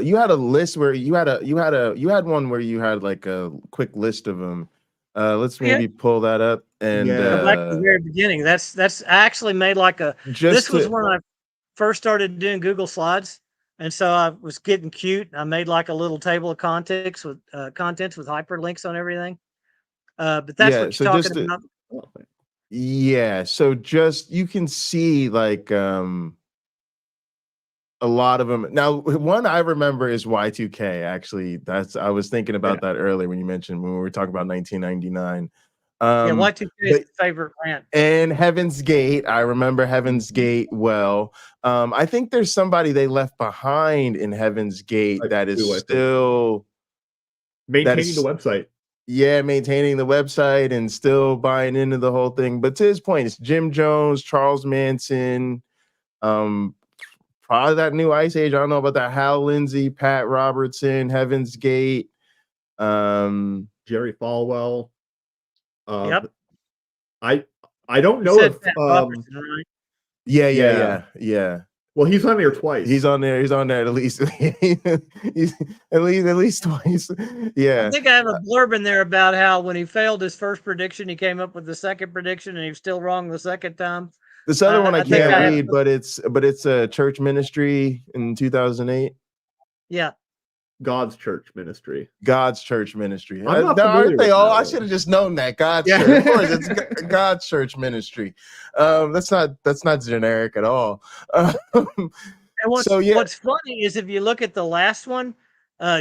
You had a list where you had one where you had like a quick list of them. Let's maybe pull that up and go back to the very beginning. That's I actually made like a. This was when I first started doing Google Slides, and so I was getting cute. I made like a little table of contents with hyperlinks on everything. But that's what you're talking about. Yeah, so just you can see like a lot of them. Now, one I remember is Y2K. Actually, I was thinking about that earlier when we were talking about 1999. Y2K is the favorite rant. And Heaven's Gate. I remember Heaven's Gate well. I think there's somebody they left behind in Heaven's Gate that is still maintaining the website. Yeah, maintaining the website and still buying into the whole thing. But to his point, it's Jim Jones, Charles Manson, probably that new Ice Age. I don't know about that. Hal Lindsey, Pat Robertson, Heaven's Gate, Jerry Falwell. Yep. I don't know if right? Yeah. Well, he's on there twice. He's on there at least. He's at least twice. Yeah. I think I have a blurb in there about how when he failed his first prediction, he came up with the second prediction, and he was still wrong the second time. This other one I can't read, but it's a church ministry in 2008. Yeah. God's church ministry. God's church ministry. I'm not aren't they all? I should have just known that. God's church. Of course, it's God's church ministry. That's not generic at all. And what's funny is if you look at the last one,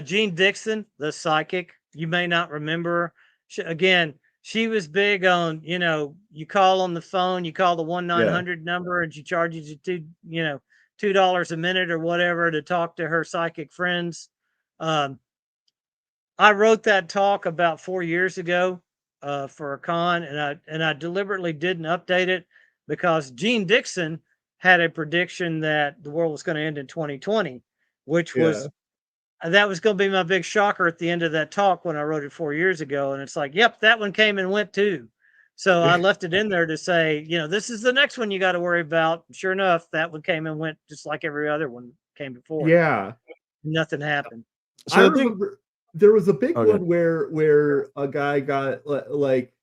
Jean Dixon, the psychic, you may not remember. She was big on, you call on the phone, you call the 1-900 number, and she charges you $2 a minute or whatever to talk to her psychic friends. I wrote that talk about 4 years ago. for a con, and I deliberately didn't update it because Gene Dixon had a prediction that the world was going to end in 2020, which was that was going to be my big shocker at the end of that talk when I wrote it 4 years ago. And it's like, yep, that one came and went too. So I left it in there to say, this is the next one you got to worry about. Sure enough, that one came and went just like every other one came before. Yeah. Nothing happened. So I remember there was a big one where a guy got like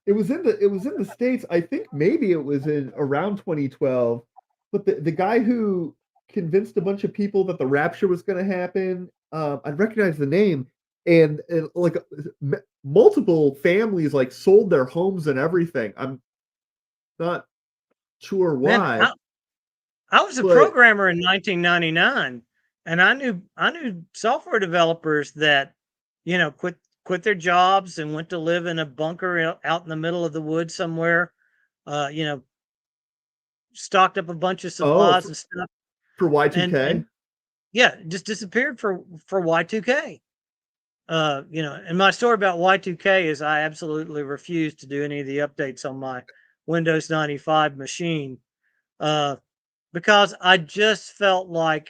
it was in the States. I think maybe it was in around 2012, but the guy who convinced a bunch of people that the rapture was going to happen, I recognize the name, and like multiple families like sold their homes and everything. I'm not sure why. Man, I was a programmer in 1999, and I knew software developers that quit their jobs and went to live in a bunker out in the middle of the woods somewhere, stocked up a bunch of supplies and stuff for Y2K. And yeah, just disappeared for Y2K. And my story about Y2K is I absolutely refuse to do any of the updates on my Windows 95 machine because I just felt like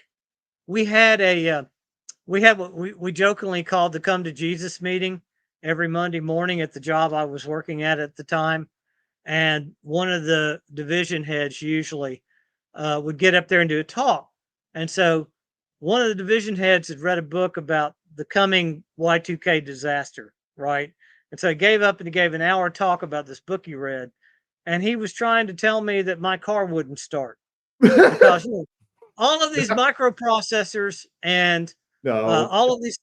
we had what we jokingly called the Come to Jesus meeting every Monday morning at the job I was working at the time. And one of the division heads usually would get up there and do a talk. And so one of the division heads had read a book about the coming Y2K disaster, right? And so he gave up and he gave an hour talk about this book he read. And he was trying to tell me that my car wouldn't start because all of these microprocessors and all of these,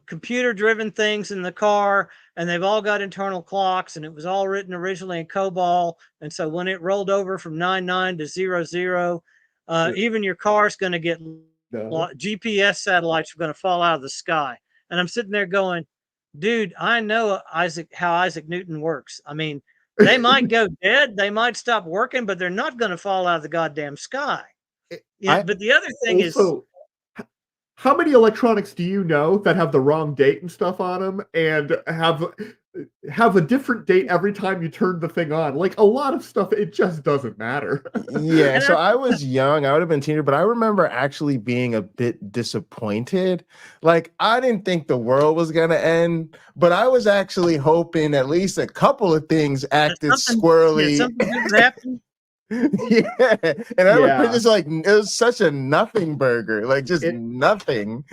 computer-driven things in the car, and they've all got internal clocks, and it was all written originally in COBOL. And so when it rolled over from 99 to 00, even your car's going to get GPS satellites are going to fall out of the sky. And I'm sitting there going, dude, I know how Isaac Newton works. I mean, they might go dead, they might stop working, but they're not going to fall out of the goddamn sky. But the other thing is, how many electronics do you know that have the wrong date and stuff on them and have a different date every time you turn the thing on? Like a lot of stuff, it just doesn't matter. Yeah, so I was young. I would have been teenager, but I remember actually being a bit disappointed. Like I didn't think the world was gonna end, but I was actually hoping at least a couple of things acted squirrely. Something didn't happen. Yeah, and I remember just like it was such a nothing burger, like just nothing.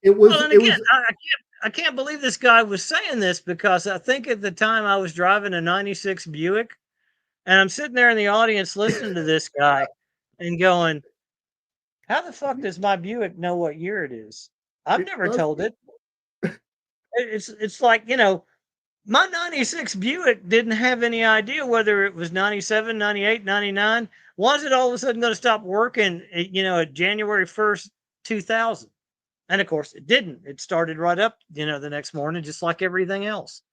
It was. Well, and again, I can't believe this guy was saying this because I think at the time I was driving a '96 Buick, and I'm sitting there in the audience listening to this guy and going, "How the fuck does my Buick know what year it is? I've never told it." It's like my 96 Buick didn't have any idea whether it was 97, 98, 99. Was it all of a sudden going to stop working, at January 1st, 2000? And of course it didn't. It started right up, the next morning, just like everything else,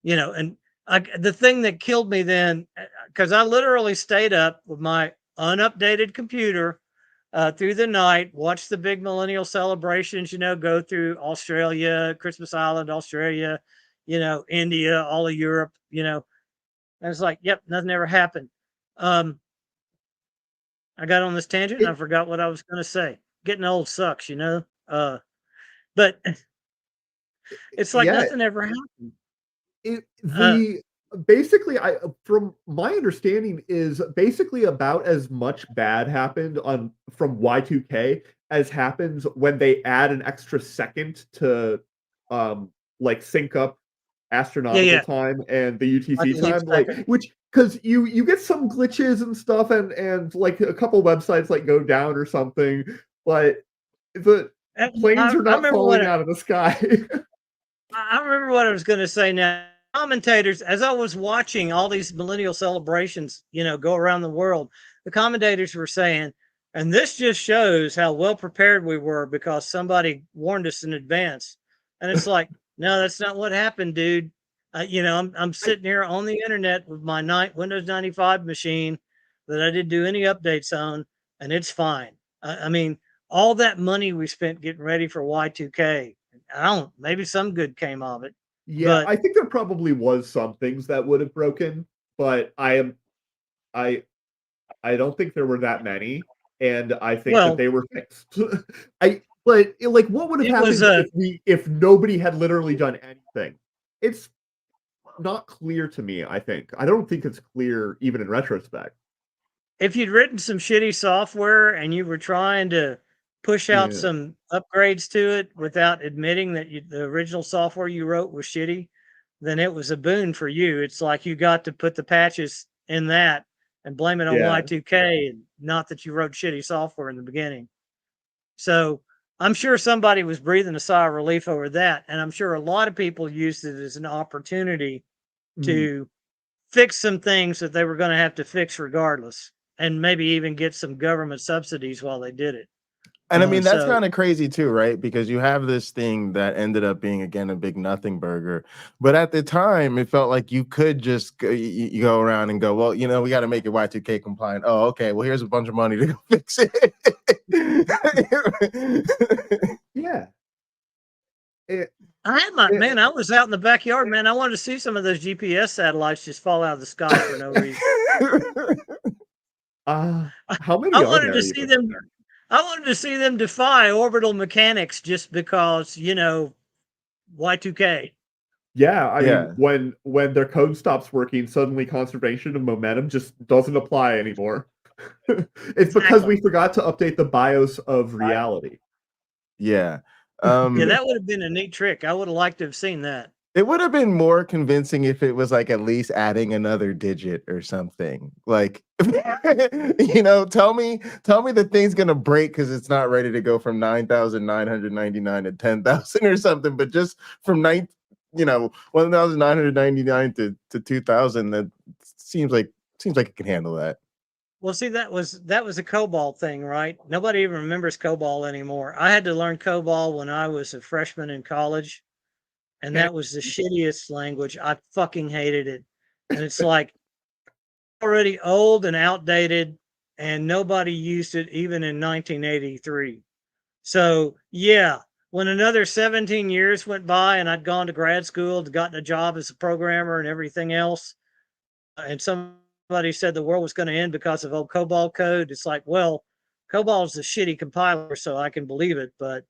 and the thing that killed me then, because I literally stayed up with my unupdated computer through the night, watched the big millennial celebrations, go through Australia, Christmas Island, Australia, India, all of Europe, and it's like, yep, nothing ever happened. I got on this tangent and I forgot what I was going to say. Getting old sucks, but it's like nothing ever happened. Basically, from my understanding, is basically about as much bad happened from Y2K as happens when they add an extra second to like sync up astronomical time and the UTC time, like because you get some glitches and stuff and like a couple websites like go down or something, but the planes are not falling out of the sky. I remember what I was going to say now. Commentators, as I was watching all these millennial celebrations, go around the world, the commentators were saying, and this just shows how well prepared we were because somebody warned us in advance. And it's like, no, that's not what happened, dude. I'm sitting here on the internet with my Windows 95 machine that I didn't do any updates on, and it's fine. I mean, all that money we spent getting ready for Y2K, maybe some good came of it. Yeah, But I think there probably was some things that would have broken, but I don't think there were that many, and I think that well, they were fixed. Like, what would have it was happened a if nobody had literally done anything? It's not clear to me, I think. I don't think it's clear even in retrospect. if you'd written some shitty software and you were trying to push out Yeah. some upgrades to it without admitting that the original software you wrote was shitty, then it was a boon for you. It's like you got to put the patches in that and blame it on Yeah. Y2K, and not that you wrote shitty software in the beginning. So I'm sure somebody was breathing a sigh of relief over that. And I'm sure a lot of people used it as an opportunity Mhm. to fix some things that they were going to have to fix regardless, and maybe even get some government subsidies while they did it. And I mean, that's So kind of crazy too, right? Because you have this thing that ended up being, again, a big nothing burger. But at the time, it felt like you could just you go around and go, well, we got to make it Y2K compliant. Oh, okay. Well, here's a bunch of money to go fix it. Yeah. It, I had my it, man. I was out in the backyard, man. I wanted to see some of those GPS satellites just fall out of the sky for no reason. how many I are wanted to there see even? them. I wanted to see them defy orbital mechanics just because, Y2K. Yeah, I mean, Yeah. when their code stops working, suddenly conservation of momentum just doesn't apply anymore. It's because Exactly. we forgot to update the BIOS of reality. Yeah. Yeah, that would have been a neat trick. I would have liked to have seen that. It would have been more convincing if it was like at least adding another digit or something. Like, tell me the thing's gonna break because it's not ready to go from 9,999 to 10,000 or something, but just from 1,999 to 2,000, that seems like it can handle that. Well, see, that was a COBOL thing, right? Nobody even remembers COBOL anymore. I had to learn COBOL when I was a freshman in college, and Okay. that was the shittiest language. I fucking hated it. And it's like already old and outdated, and nobody used it even in 1983. So, yeah, when another 17 years went by and I'd gone to grad school, gotten a job as a programmer and everything else, and somebody said the world was going to end because of old COBOL code, it's like, well, COBOL is a shitty compiler, so I can believe it, but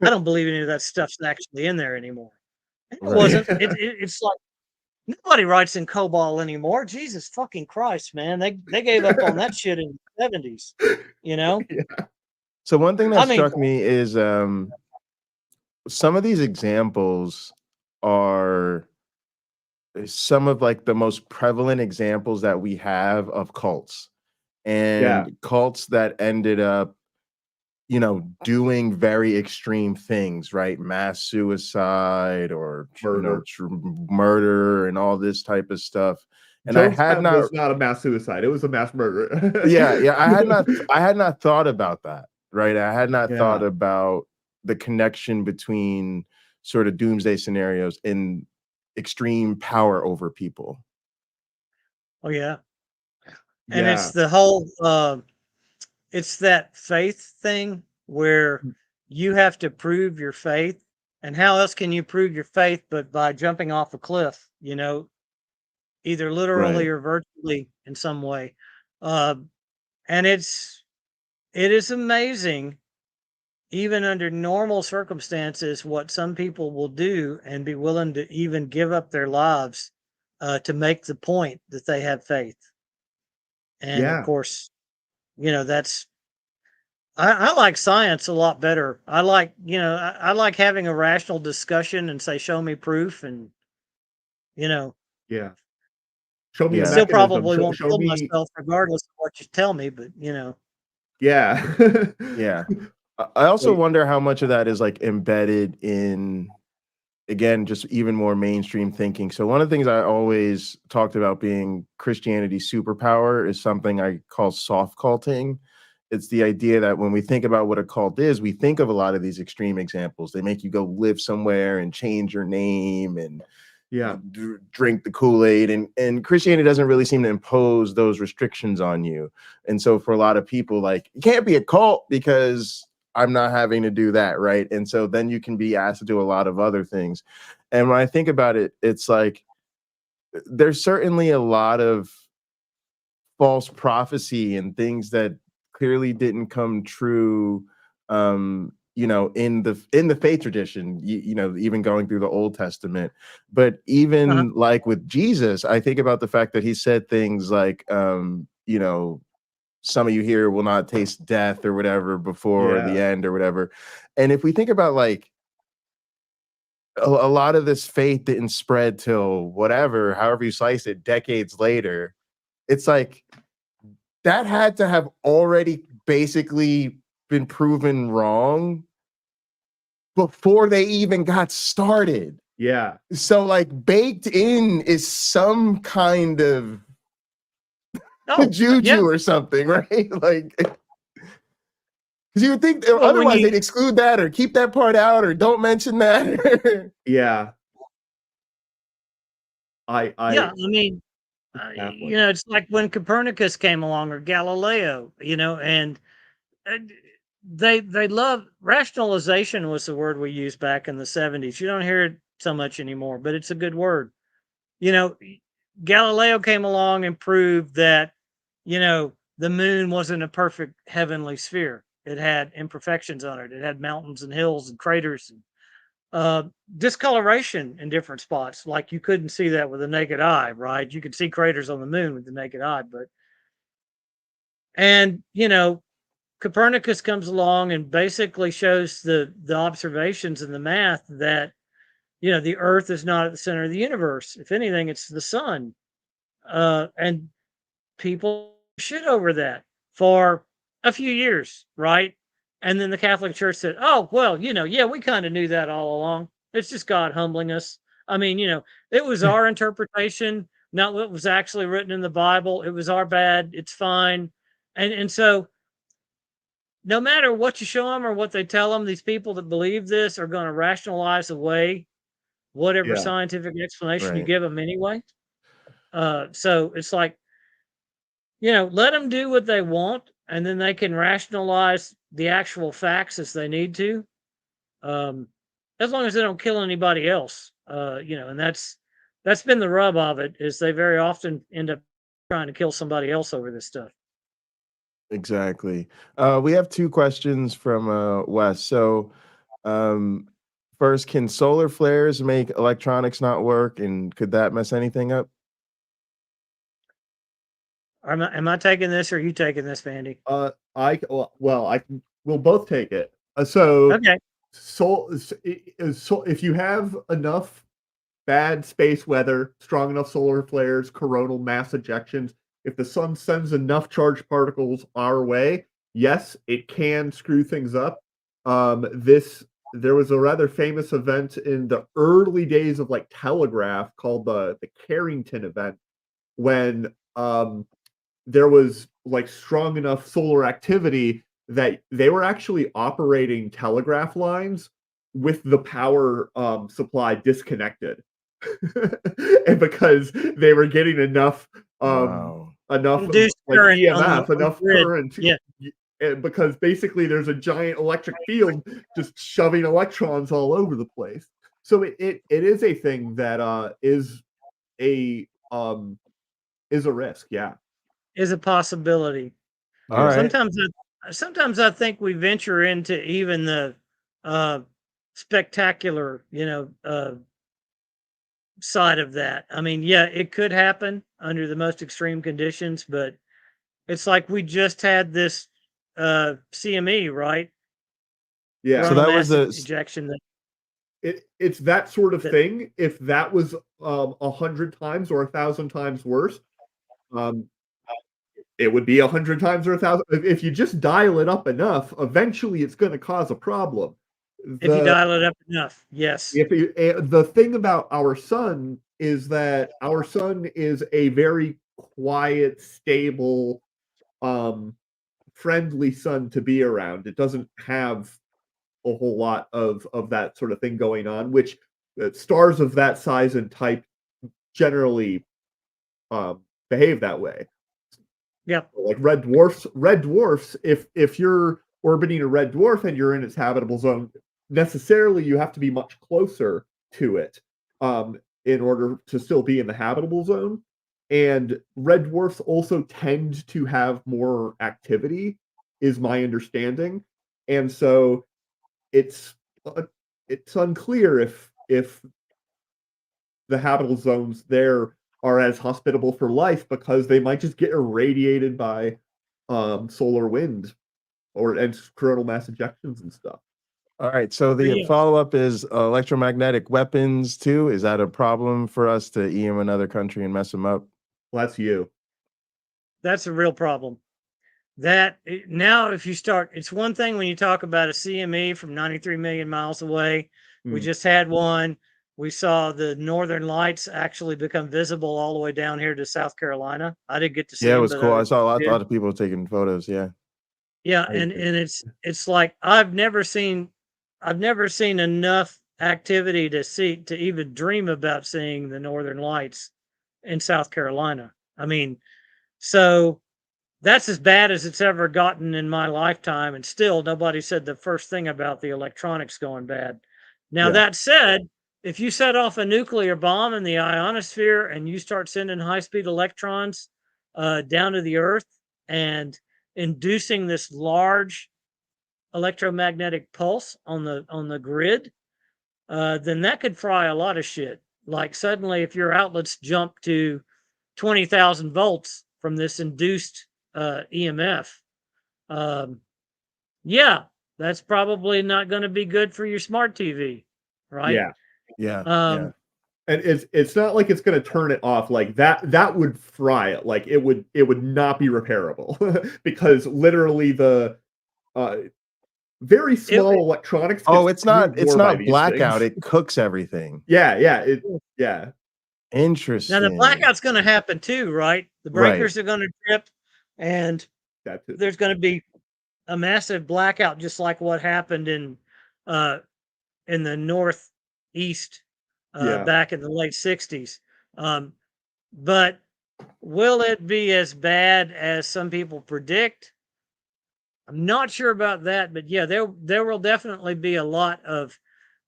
I don't believe any of that stuff's actually in there anymore. It Right. wasn't. It's like nobody writes in COBOL anymore. Jesus fucking Christ, man! They gave up on that shit in the 70s. You know, Yeah. So one thing I that mean, struck me is some of these examples are some of like the most prevalent examples that we have of cults, Yeah. and cults that ended up doing very extreme things, right? Mass suicide or Murder. murder and all this type of stuff. And I had Jonestown not was not a mass suicide, it was a mass murder. yeah, I had not thought about that, right? I had not thought Yeah. about the connection between sort of doomsday scenarios and extreme power over people. oh yeah, and it's Yeah. the whole it's that faith thing where you have to prove your faith, and how else can you prove your faith but by jumping off a cliff? Either literally Right. or virtually in some way. Uh, and it is amazing, even under normal circumstances, what some people will do and be willing to even give up their lives to make the point that they have faith. And of Yeah. course, that's I like science a lot better. I like, I like having a rational discussion and say, show me proof, and you know, Yeah. Show me the Yeah. still mechanism. probably won't Show kill me. myself regardless of what you tell me, but Yeah. Yeah. I also Like, wonder how much of that is like embedded in, again, just even more mainstream thinking. So one of the things I always talked about being Christianity's superpower is something I call soft culting. It's the idea that when we think about what a cult is, we think of a lot of these extreme examples. They make you go live somewhere and change your name and yeah. drink the Kool-Aid, and Christianity doesn't really seem to impose those restrictions on you. And so for a lot of people, like, you can't be a cult because I'm not having to do that, right? And so then you can be asked to do a lot of other things. And when I think about it, it's like there's certainly a lot of false prophecy and things that clearly didn't come true, in the faith tradition, even going through the Old Testament. But Uh-huh. even like with Jesus, I think about the fact that he said things like, some of you here will not taste death or whatever before the Yeah. end or whatever. And if we think about like a lot of this faith didn't spread till whatever, however you slice it, decades later, it's like that had to have already basically been proven wrong before they even got started. Yeah. So like baked in is some kind of Oh, juju yeah. or something, right? Like, because you would think Well, when otherwise you they'd exclude that or keep that part out or don't mention that. Yeah. yeah, I I mean, Catholic. it's like when Copernicus came along or Galileo, and uh, they love rationalization was the word we used back in the 70s. You don't hear it so much anymore, but it's a good word. You know, Galileo came along and proved that, the moon wasn't a perfect heavenly sphere. It had imperfections on it. It had mountains and hills and craters and discoloration in different spots. Like you couldn't see that with the naked eye, right? You could see craters on the moon with the naked eye, and Copernicus comes along and basically shows the observations and the math that the Earth is not at the center of the universe. If anything, it's the sun. And people shit over that for a few years, right? And then the Catholic Church said, "Oh, well, yeah, we kind of knew that all along. It's just God humbling us." I mean, it was our interpretation, not what was actually written in the Bible. It was our bad. It's fine. And so no matter what you show them or what they tell them, these people that believe this are going to rationalize away whatever Yeah. scientific explanation you Right. give them anyway. So it's like, let them do what they want, and then they can rationalize the actual facts as they need to, um, as long as they don't kill anybody else. And that's been the rub of it is they very often end up trying to kill somebody else over this stuff. Exactly. We have two questions from Wes. So, um, first, can solar flares make electronics not work, and could that mess anything up? Am I taking this or are you taking this, Vandy? We'll both take it. So Okay. so if you have enough bad space weather, strong enough solar flares, coronal mass ejections, if the sun sends enough charged particles our way, yes, it can screw things up. This There was a rather famous event in the early days of like telegraph called the Carrington event when there was like strong enough solar activity that they were actually operating telegraph lines with the power supply disconnected. And because they were getting Wow. Induced like current on EMF, the enough grid. current, Yeah. and because basically there's a giant electric field just shoving electrons all over the place. So it is a thing that a is a risk, yeah. Is a possibility. All Yeah. right. Sometimes I think we venture into even the uh, spectacular, side of that. I mean, yeah, it could happen under the most extreme conditions, but it's like we just had this CME, right? Yeah. So Coronal that was mass the ejection. It's that sort of That thing. If that was 100 times or 1,000 times worse, um, it would be 100 times or 1,000. If you just dial it up enough, eventually it's going to cause a problem. if you The dial it up enough, yes. the thing about our sun is that our sun is a very quiet, stable, um, friendly sun to be around. It doesn't have a whole lot of that sort of thing going on, which stars of that size and type generally behave that way. Yep. Like red dwarfs, if you're orbiting a red dwarf and you're in its habitable zone, necessarily you have to be much closer to it in order to still be in the habitable zone. And red dwarfs also tend to have more activity, is my understanding. And so it's unclear if the habitable zones there are as hospitable for life, because they might just get irradiated by solar wind and coronal mass ejections and stuff. All right. So the Rion. follow-up is electromagnetic weapons too. Is that a problem for us to EM another country and mess them up? Well, that's you. That's a real problem. Now, if you start, it's one thing when you talk about a CME from 93 million miles away. We just had one. We saw the northern lights actually become visible all the way down here to South Carolina. I didn't get to see Yeah, it them, was but cool. I others saw a did. lot of people taking photos. Yeah. Yeah, I and agree. it's like I've never seen enough activity to even dream about seeing the northern lights in South Carolina. I mean, so that's as bad as it's ever gotten in my lifetime, and still nobody said the first thing about the electronics going bad. Now, Yeah. that said, if you set off a nuclear bomb in the ionosphere and you start sending high-speed electrons down to the Earth and inducing this large electromagnetic pulse on the grid, then that could fry a lot of shit. Like suddenly, if your outlets jump to 20,000 volts from this induced EMF, yeah, that's probably not going to be good for your smart TV, right? Yeah. Yeah. Um, And it's not like it's going to turn it off. Like that would fry it. Like it would not be repairable because literally the very small electronics Oh, gets it's not screwed more by these blackout. things. It cooks everything. Yeah. Now the Interesting. blackout's going to happen too, right? The Right. breakers are going to trip, and That's it. there's going to be a massive blackout, just like what happened in the Northeast Yeah. back in the late 60s. But will it be as bad as some people predict? I'm not sure about that, but yeah, there will definitely be a lot of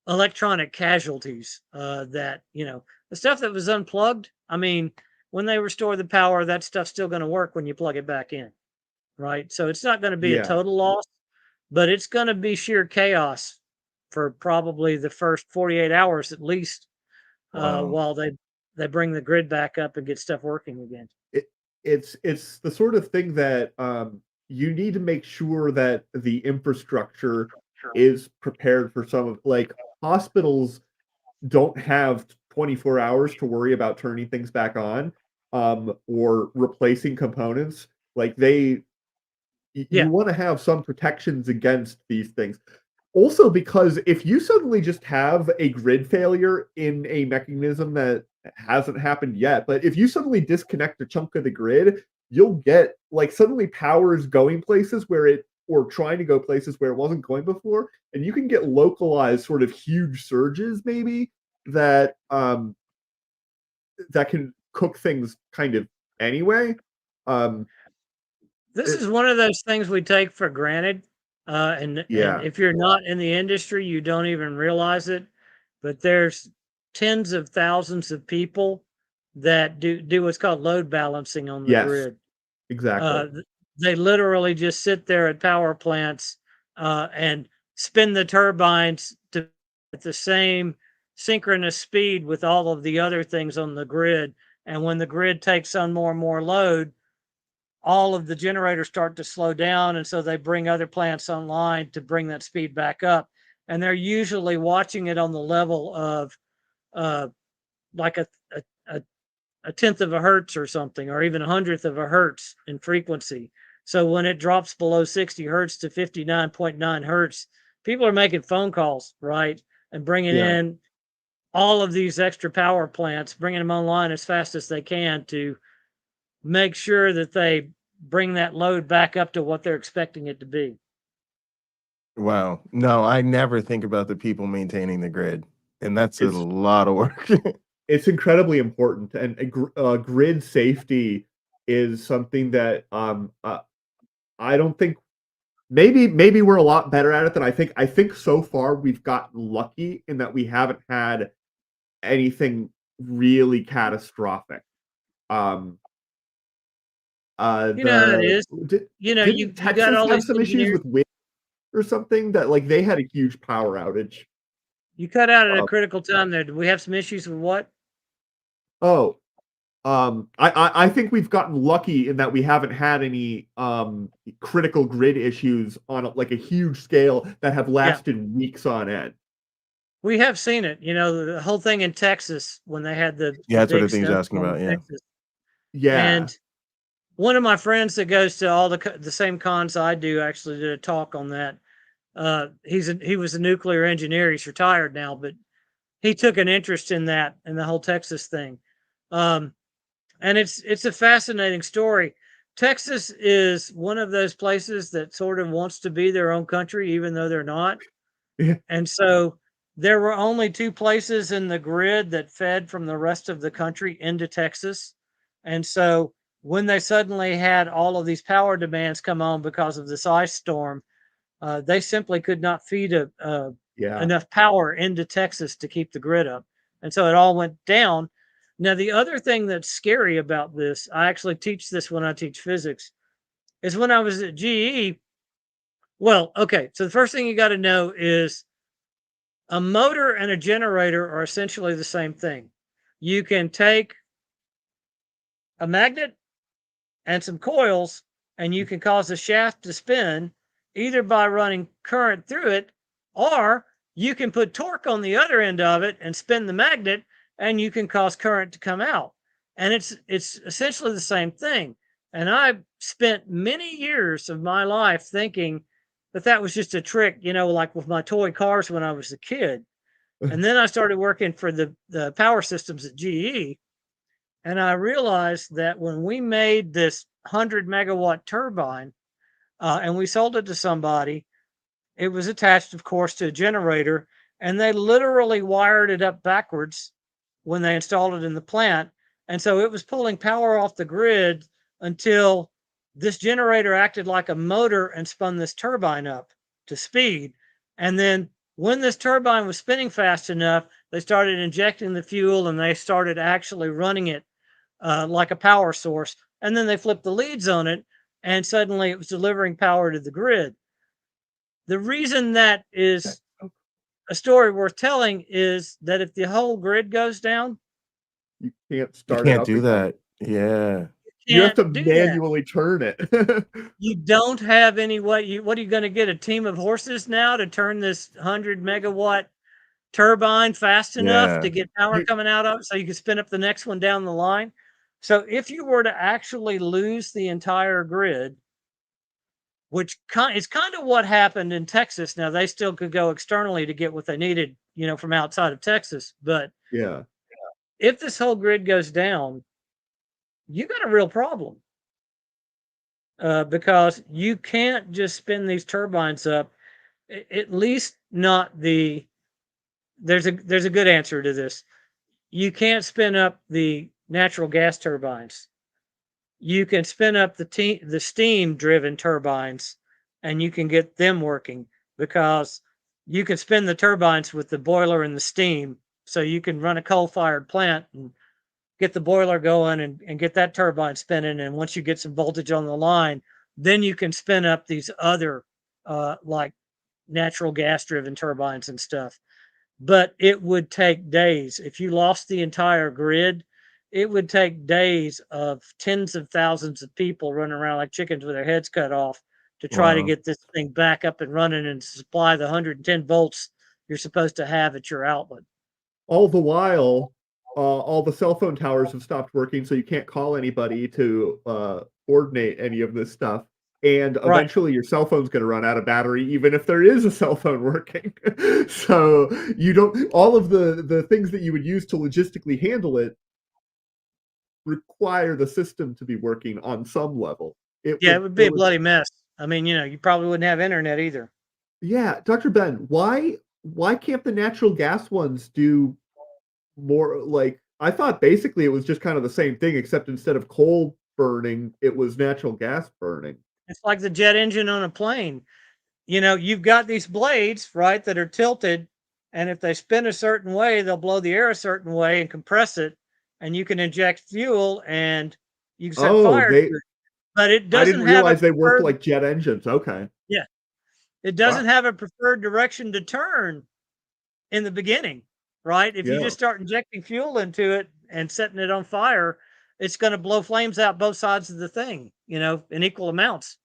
electronic casualties. That the stuff that was unplugged. I mean, when they restore the power, that stuff's still going to work when you plug it back in, right? So it's not going to be a Yeah. total loss, but it's going to be sheer chaos for probably the first 48 hours at least, Wow. while they bring the grid back up and get stuff working again. It's the sort of thing that you need to make sure that the infrastructure is prepared for some of, like, hospitals don't have 24 hours to worry about turning things back on or replacing components. Like you Yeah. want to have some protections against these things. Also, because if you suddenly just have a grid failure in a mechanism that hasn't happened yet, but if you suddenly disconnect a chunk of the grid, you'll get, like, suddenly power is going places or trying to go places where it wasn't going before, and you can get localized sort of huge surges maybe that that can cook things kind of anyway. This is one of those things we take for granted. And Yeah. if you're not in the industry, you don't even realize it. But there's tens of thousands of people that do what's called load balancing on the Yes, grid. exactly. They literally just sit there at power plants and spin the turbines at the same synchronous speed with all of the other things on the grid. And when the grid takes on more and more load, all of the generators start to slow down, and so they bring other plants online to bring that speed back up. And they're usually watching it on the level of like a tenth of a hertz or something, or even a hundredth of a hertz in frequency. So when it drops below 60 hertz to 59.9 hertz, people are making phone calls, right, and bringing Yeah. in all of these extra power plants, bringing them online as fast as they can to make sure that they bring that load back up to what they're expecting it to be. Wow. No, I never think about the people maintaining the grid, and that's a It's lot of work. it's incredibly important, and grid safety is something that I don't think maybe we're a lot better at it than I think. I think so far we've gotten lucky in that we haven't had anything really catastrophic. You know how it is. You Didn't you got Texas all have these some issues engineers. with wind or something that like they had a huge power outage? You cut out at a Um, critical time there. Do we have some issues with what? oh, I think we've gotten lucky in that we haven't had any critical grid issues on like a huge scale that have Yeah, lasted weeks on end. we have seen it. The whole thing in Texas when they had Yeah, the that's what the big thing's asking snowstorm about. in Yeah. Texas. Yeah. And one of my friends that goes to all the same cons I do actually did a talk on that. He was a nuclear engineer. He's retired now, but he took an interest in that and the whole Texas thing. Um, and it's a fascinating story. Texas is one of those places that sort of wants to be their own country, even though they're not. Yeah. And so there were only two places in the grid that fed from the rest of the country into Texas. And so when they suddenly had all of these power demands come on because of this ice storm, they simply could not feed Yeah. enough power into Texas to keep the grid up. And so it all went down. Now, the other thing that's scary about this, I actually teach this when I teach physics, is when I was at GE. Well, okay, so the first thing you got to know is a motor and a generator are essentially the same thing. You can take a magnet and some coils, and you can cause the shaft to spin either by running current through it, or you can put torque on the other end of it and spin the magnet, and you can cause current to come out. And it's essentially the same thing. And I spent many years of my life thinking that that was just a trick, like with my toy cars when I was a kid. And then I started working for the power systems at GE, and I realized that when we made this 100 megawatt turbine and we sold it to somebody, it was attached, of course, to a generator, and they literally wired it up backwards when they installed it in the plant. And so it was pulling power off the grid until this generator acted like a motor and spun this turbine up to speed. And then when this turbine was spinning fast enough, they started injecting the fuel and they started actually running it like a power source. And then they flipped the leads on it, and suddenly it was delivering power to the grid. The reason that is a story worth telling is that if the whole grid goes down, You can't You start it can't up do again. that. Yeah. You have can't to do that. manually turn it. You don't have any way. What are you going to get? A team of horses now to turn this 100 megawatt turbine fast enough Yeah. to get power coming out of it so you can spin up the next one down the line? So if you were to actually lose the entire grid, which is kind of what happened in Texas. Now they still could go externally to get what they needed, from outside of Texas. But Yeah. if this whole grid goes down, you got a real problem because you can't just spin these turbines up. At least not the. There's a good answer to this. You can't spin up the natural gas turbines. You can spin up the steam driven turbines, and you can get them working because you can spin the turbines with the boiler and the steam. So you can run a coal fired plant and get the boiler going and get that turbine spinning. And once you get some voltage on the line, then you can spin up these other like natural gas driven turbines and stuff. But it would take days. If you lost the entire grid, it would take days of tens of thousands of people running around like chickens with their heads cut off to try to Wow. get this thing back up and running and supply the 110 volts you're supposed to have at your outlet. All the while, all the cell phone towers have stopped working, so you can't call anybody to coordinate any of this stuff. And Right. eventually, your cell phone's going to run out of battery, even if there is a cell phone working. So you don't. All of the things that you would use to logistically handle it require the system to be working on some level. Yeah, it would be a bloody mess. I mean, you probably wouldn't have internet either. Yeah, Dr. Ben, why can't the natural gas ones do more like I thought basically it was just kind of the same thing, except instead of coal burning, it was natural gas burning. It's like the jet engine on a plane. you've got these blades, right, that are tilted, and if they spin a certain way, they'll blow the air a certain way and compress it, and you can inject fuel and you can set Oh, fire to it. But it I doesn't didn't have a realize they worked preferred, like jet engines. Okay. yeah, it Wow. doesn't have a preferred direction to turn in the beginning, right? If you Yeah. just start injecting fuel into it and setting it on fire, it's going to blow flames out both sides of the thing, in equal amounts,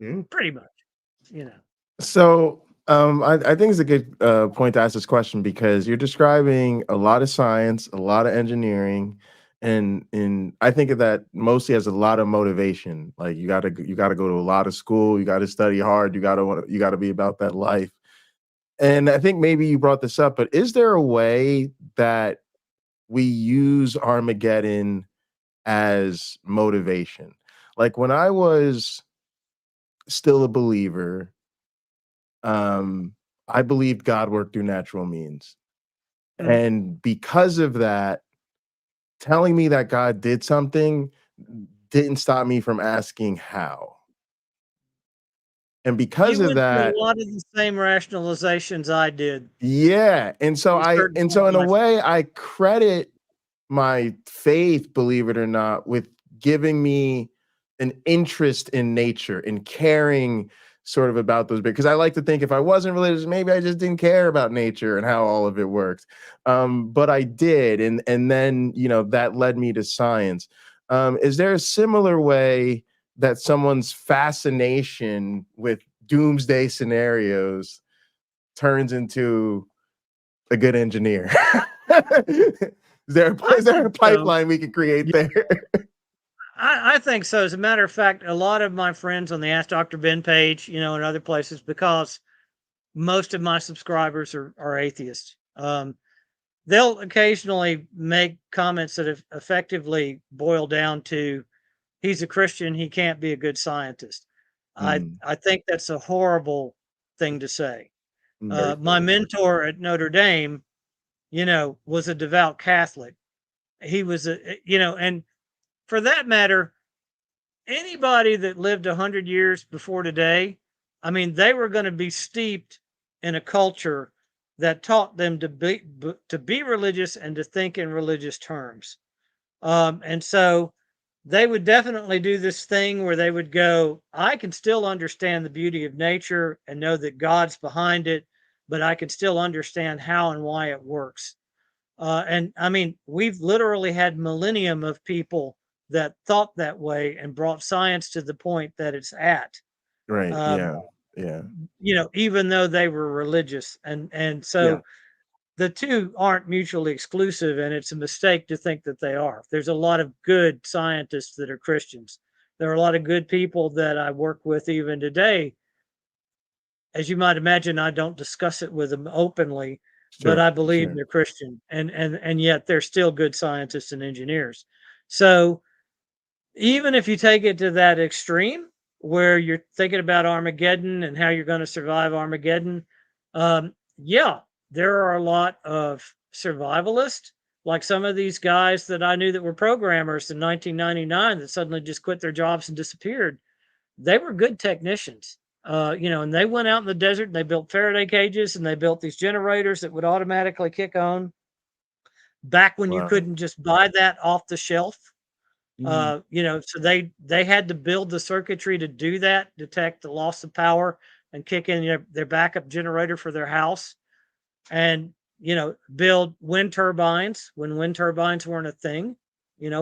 Mm. pretty much. So I think it's a good point to ask this question because you're describing a lot of science, a lot of engineering, and I think of that mostly as a lot of motivation. Like you gotta go to a lot of school, you gotta study hard, you gotta be about that life. And I think maybe you brought this up, but is there a way that we use Armageddon as motivation? Like when I was still a believer, um, I believed God worked through natural means. Mm. And because of that, telling me that God did something didn't stop me from asking how. And because You of went through a that, lot of the same rationalizations I did yeah. And so at a I certain and point so in in a my way I credit my faith, believe it or not, with giving me an interest in nature and caring sort of about those big because I like to think if I wasn't religious, maybe I just didn't care about nature and how all of it worked. But I did, and then that led me to science. Is there a similar way that someone's fascination with doomsday scenarios turns into a good engineer? I Is there a think so. pipeline we can create Yeah, there? I think so. As a matter of fact, a lot of my friends on the Ask Dr. Ben page, and other places, because most of my subscribers are atheists. They'll occasionally make comments that effectively boil down to he's a Christian, he can't be a good scientist. I Mm, I think that's a horrible thing to say. very My true. mentor at Notre Dame, was a devout Catholic. He was and for that matter, anybody that lived 100 years before today, I mean, they were going to be steeped in a culture that taught them to be religious and to think in religious terms. And so they would definitely do this thing where they would go, I can still understand the beauty of nature and know that God's behind it, but I can still understand how and why it works. And I mean, we've literally had millennium of people that thought that way and brought science to the point that it's at. Right. Um, Yeah. Yeah. even though they were religious, and Yeah. so the two aren't mutually exclusive, and it's a mistake to think that they are. There's a lot of good scientists that are Christians. There are a lot of good people that I work with even today. As you might imagine, I don't discuss it with them openly, but Sure. I believe Sure. they're Christian, and yet they're still good scientists and engineers. So even if you take it to that extreme, where you're thinking about Armageddon and how you're going to survive Armageddon, yeah, there are a lot of survivalists, like some of these guys that I knew that were programmers in 1999 that suddenly just quit their jobs and disappeared. They were good technicians. And they went out in the desert and they built Faraday cages and they built these generators that would automatically kick on back when you Wow. couldn't just buy that off the shelf. Mhm. So they had to build the circuitry to do that, detect the loss of power and kick in their backup generator for their house, and build wind turbines when wind turbines weren't a thing,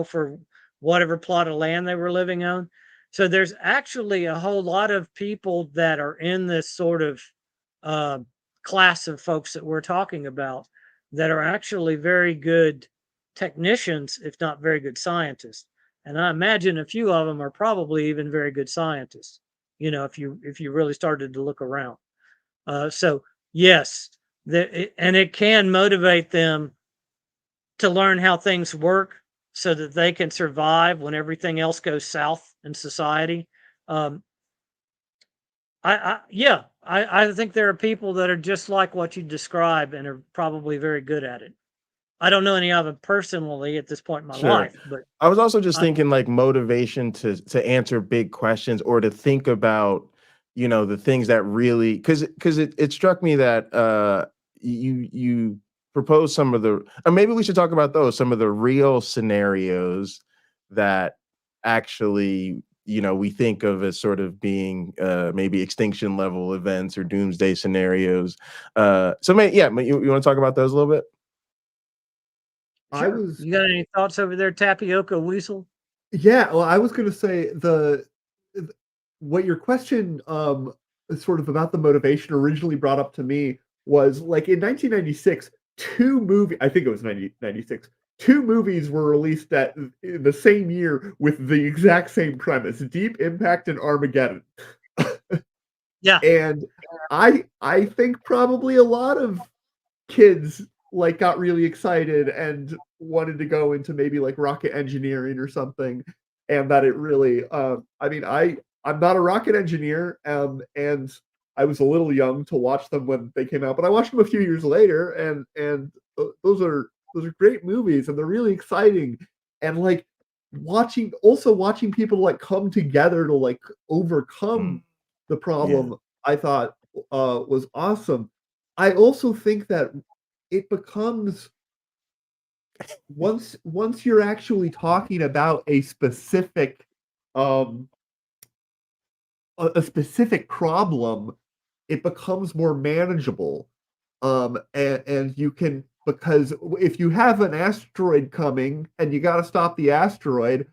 for whatever plot of land they were living on. So there's actually a whole lot of people that are in this sort of uh, class of folks that we're talking about that are actually very good technicians, if not very good scientists. And I imagine a few of them are probably even very good scientists. If you really started to look around. So yes, and it can motivate them to learn how things work so that they can survive when everything else goes south in society. Um, I think there are people that are just like what you describe and are probably very good at it. I don't know any of them personally at this point in my Sure. life, but I was also just I, thinking like motivation to answer big questions or to think about you know, the things that really, because it struck me that you proposed some of the, or maybe we should talk about those, some of the real scenarios that actually, you know, we think of as sort of being maybe extinction level events or doomsday scenarios. So you want to talk about those a little bit? Sure. You got any thoughts over there, Tapioca Weasel? Yeah, well, I was gonna say what your question sort of about the motivation originally brought up to me was like in 1996, I think it was 1996, two movies were released in the same year with the exact same premise, Deep Impact and Armageddon. Yeah. And I think probably a lot of kids like got really excited and wanted to go into maybe like rocket engineering or something, and that it really I mean I'm not a rocket engineer, and I was a little young to watch them when they came out, but I watched them a few years later, and those are great movies, and they're really exciting, and like watching people like come together to like overcome the problem. I thought was awesome. I also think that it becomes once you're actually talking about a specific a specific problem, it becomes more manageable. And you can, because if you have an asteroid coming and you got to stop the asteroid,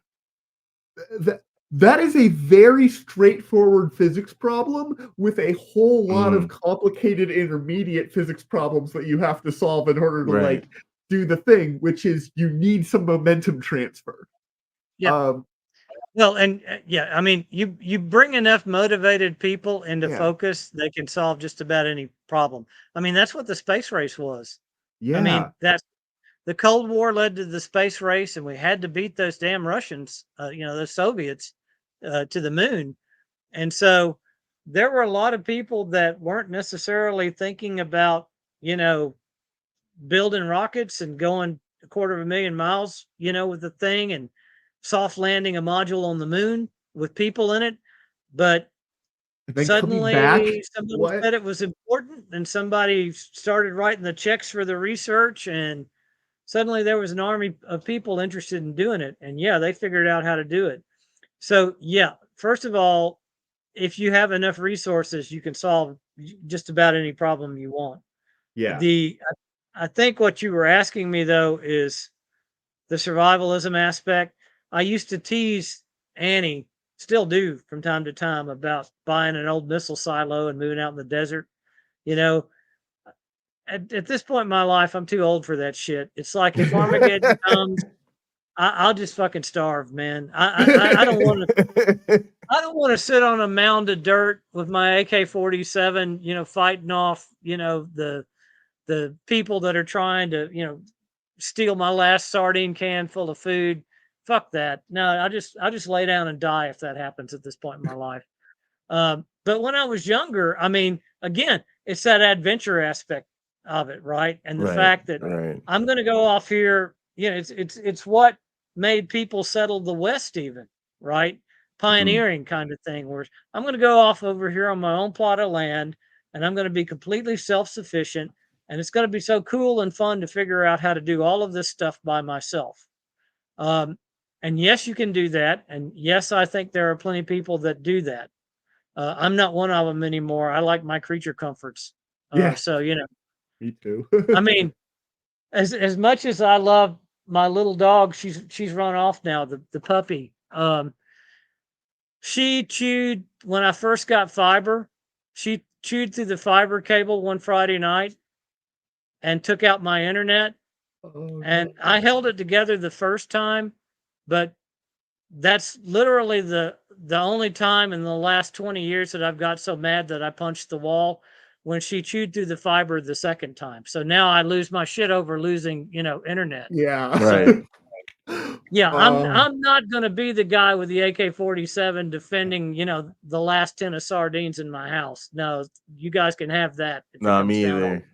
that is a very straightforward physics problem with a whole lot of complicated intermediate physics problems that you have to solve in order to like do the thing, which is you need some momentum transfer. Yeah. Well, and I mean, you bring enough motivated people into focus, they can solve just about any problem. I mean, that's what the space race was. Yeah. I mean, the Cold War led to the space race, and we had to beat those damn Russians, those Soviets, to the moon. And so there were a lot of people that weren't necessarily thinking about, building rockets and going 250,000 miles, with the thing and soft landing a module on the moon with people in it. But suddenly somebody said it was important, and somebody started writing the checks for the research, and suddenly there was an army of people interested in doing it. And they figured out how to do it. So first of all, if you have enough resources, you can solve just about any problem you want. Yeah. I think what you were asking me though is the survivalism aspect. I used to tease Annie, still do from time to time, about buying an old missile silo and moving out in the desert. At this point in my life, I'm too old for that shit. It's like if Armageddon comes, I'll just fucking starve, man. I don't want to. I don't want to sit on a mound of dirt with my AK-47, fighting off, the people that are trying to, steal my last sardine can full of food. Fuck that. No, I'll just lay down and die if that happens at this point in my life. But when I was younger, I mean, again, it's that adventure aspect of it, right? And the fact that I'm going to go off here, it's what made people settle the West, even, right? Pioneering kind of thing, where I'm going to go off over here on my own plot of land, and I'm going to be completely self-sufficient, and it's going to be so cool and fun to figure out how to do all of this stuff by myself. And yes, you can do that, and yes, I think there are plenty of people that do that. I'm not one of them anymore. I like my creature comforts. So me too. I mean, as much as I love my little dog, she's run off now, the puppy. She chewed, when I first got fiber, she chewed through the fiber cable one Friday night and took out my internet. And I held it together the first time, but that's literally the only time in the last 20 years that I've got so mad that I punched the wall, when she chewed through the fiber the second time. So now I lose my shit over losing, internet. Yeah. Right. I'm not going to be the guy with the AK-47 defending, the last tin of sardines in my house. No, you guys can have that. No, me either.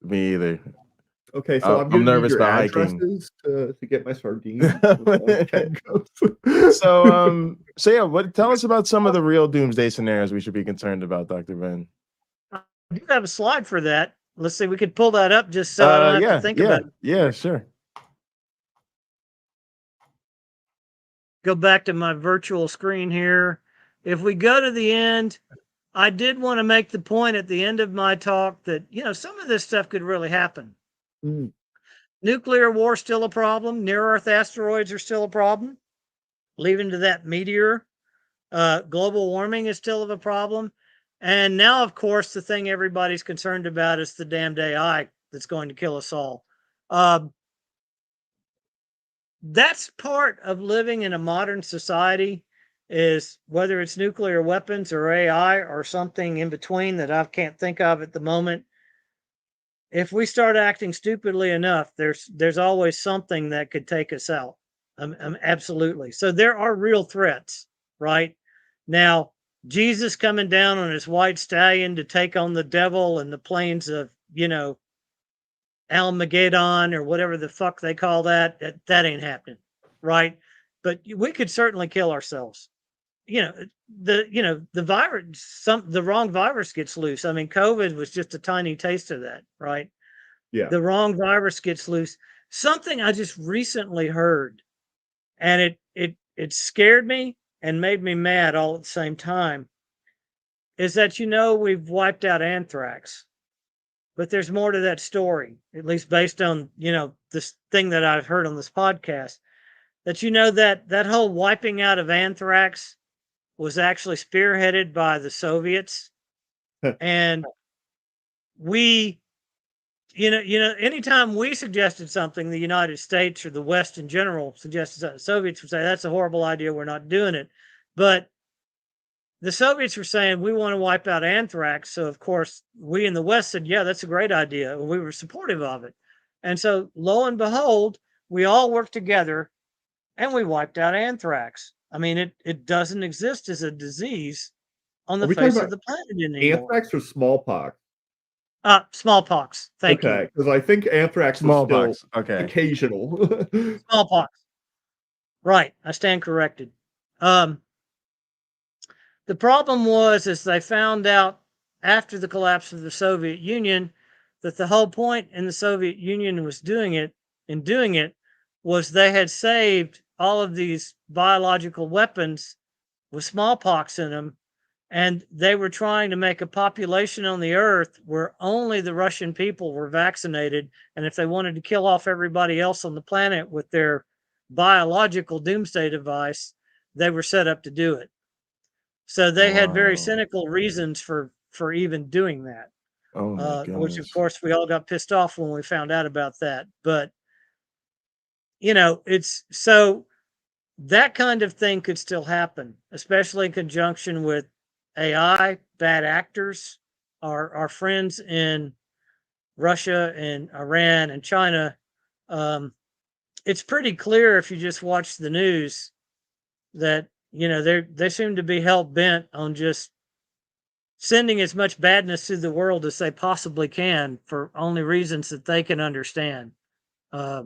Me either. Okay, so I'm I'm gonna need nervous your about hiking. addresses to get my sardines. Ken goes. So yeah, tell us about some of the real doomsday scenarios we should be concerned about, Dr. Ben. I do have a slide for that. Let's see, we could pull that up just so I don't have to think about it. Yeah, sure. Go back to my virtual screen here. If we go to the end, I did want to make the point at the end of my talk that, some of this stuff could really happen. Mm. Nuclear war still a problem. Near Earth asteroids are still a problem. Leaving to that meteor. Global warming is still a problem. And now, of course, the thing everybody's concerned about is the damned AI that's going to kill us all. That's part of living in a modern society, is whether it's nuclear weapons or AI or something in between that I can't think of at the moment. If we start acting stupidly enough, there's always something that could take us out. Absolutely. So there are real threats, right? Now, Jesus coming down on his white stallion to take on the devil and the plains of, Armageddon or whatever the fuck they call that ain't happening, right? But we could certainly kill ourselves. The virus, the wrong virus gets loose. I mean, COVID was just a tiny taste of that, right? Yeah. The wrong virus gets loose. Something I just recently heard, and it scared me and made me mad all at the same time, is that we've wiped out anthrax. But there's more to that story, at least based on, this thing that I've heard on this podcast, that that whole wiping out of anthrax was actually spearheaded by the Soviets. And we, anytime we suggested something, the United States or the West in general suggested something, the Soviets would say, that's a horrible idea, we're not doing it. But the Soviets were saying, we want to wipe out anthrax. So, of course, we in the West said, yeah, that's a great idea. We were supportive of it. And so, lo and behold, we all worked together and we wiped out anthrax. I mean, it doesn't exist as a disease on the face of the planet anymore. Anthrax or smallpox? Smallpox. Thank you. Okay, because I think anthrax Smallpox. was still occasional. Smallpox. Right. I stand corrected. The problem was they found out after the collapse of the Soviet Union that the whole point in the Soviet Union was doing it was they had saved all of these biological weapons with smallpox in them, and they were trying to make a population on the earth where only the Russian people were vaccinated, and if they wanted to kill off everybody else on the planet with their biological doomsday device, they were set up to do it. So they had very cynical reasons for even doing that. Oh my which of course we all got pissed off when we found out about that. But it's so that kind of thing could still happen, especially in conjunction with AI, bad actors, our friends in Russia and Iran and China. It's pretty clear if you just watch the news that they seem to be hell bent on just sending as much badness to the world as they possibly can for only reasons that they can understand. I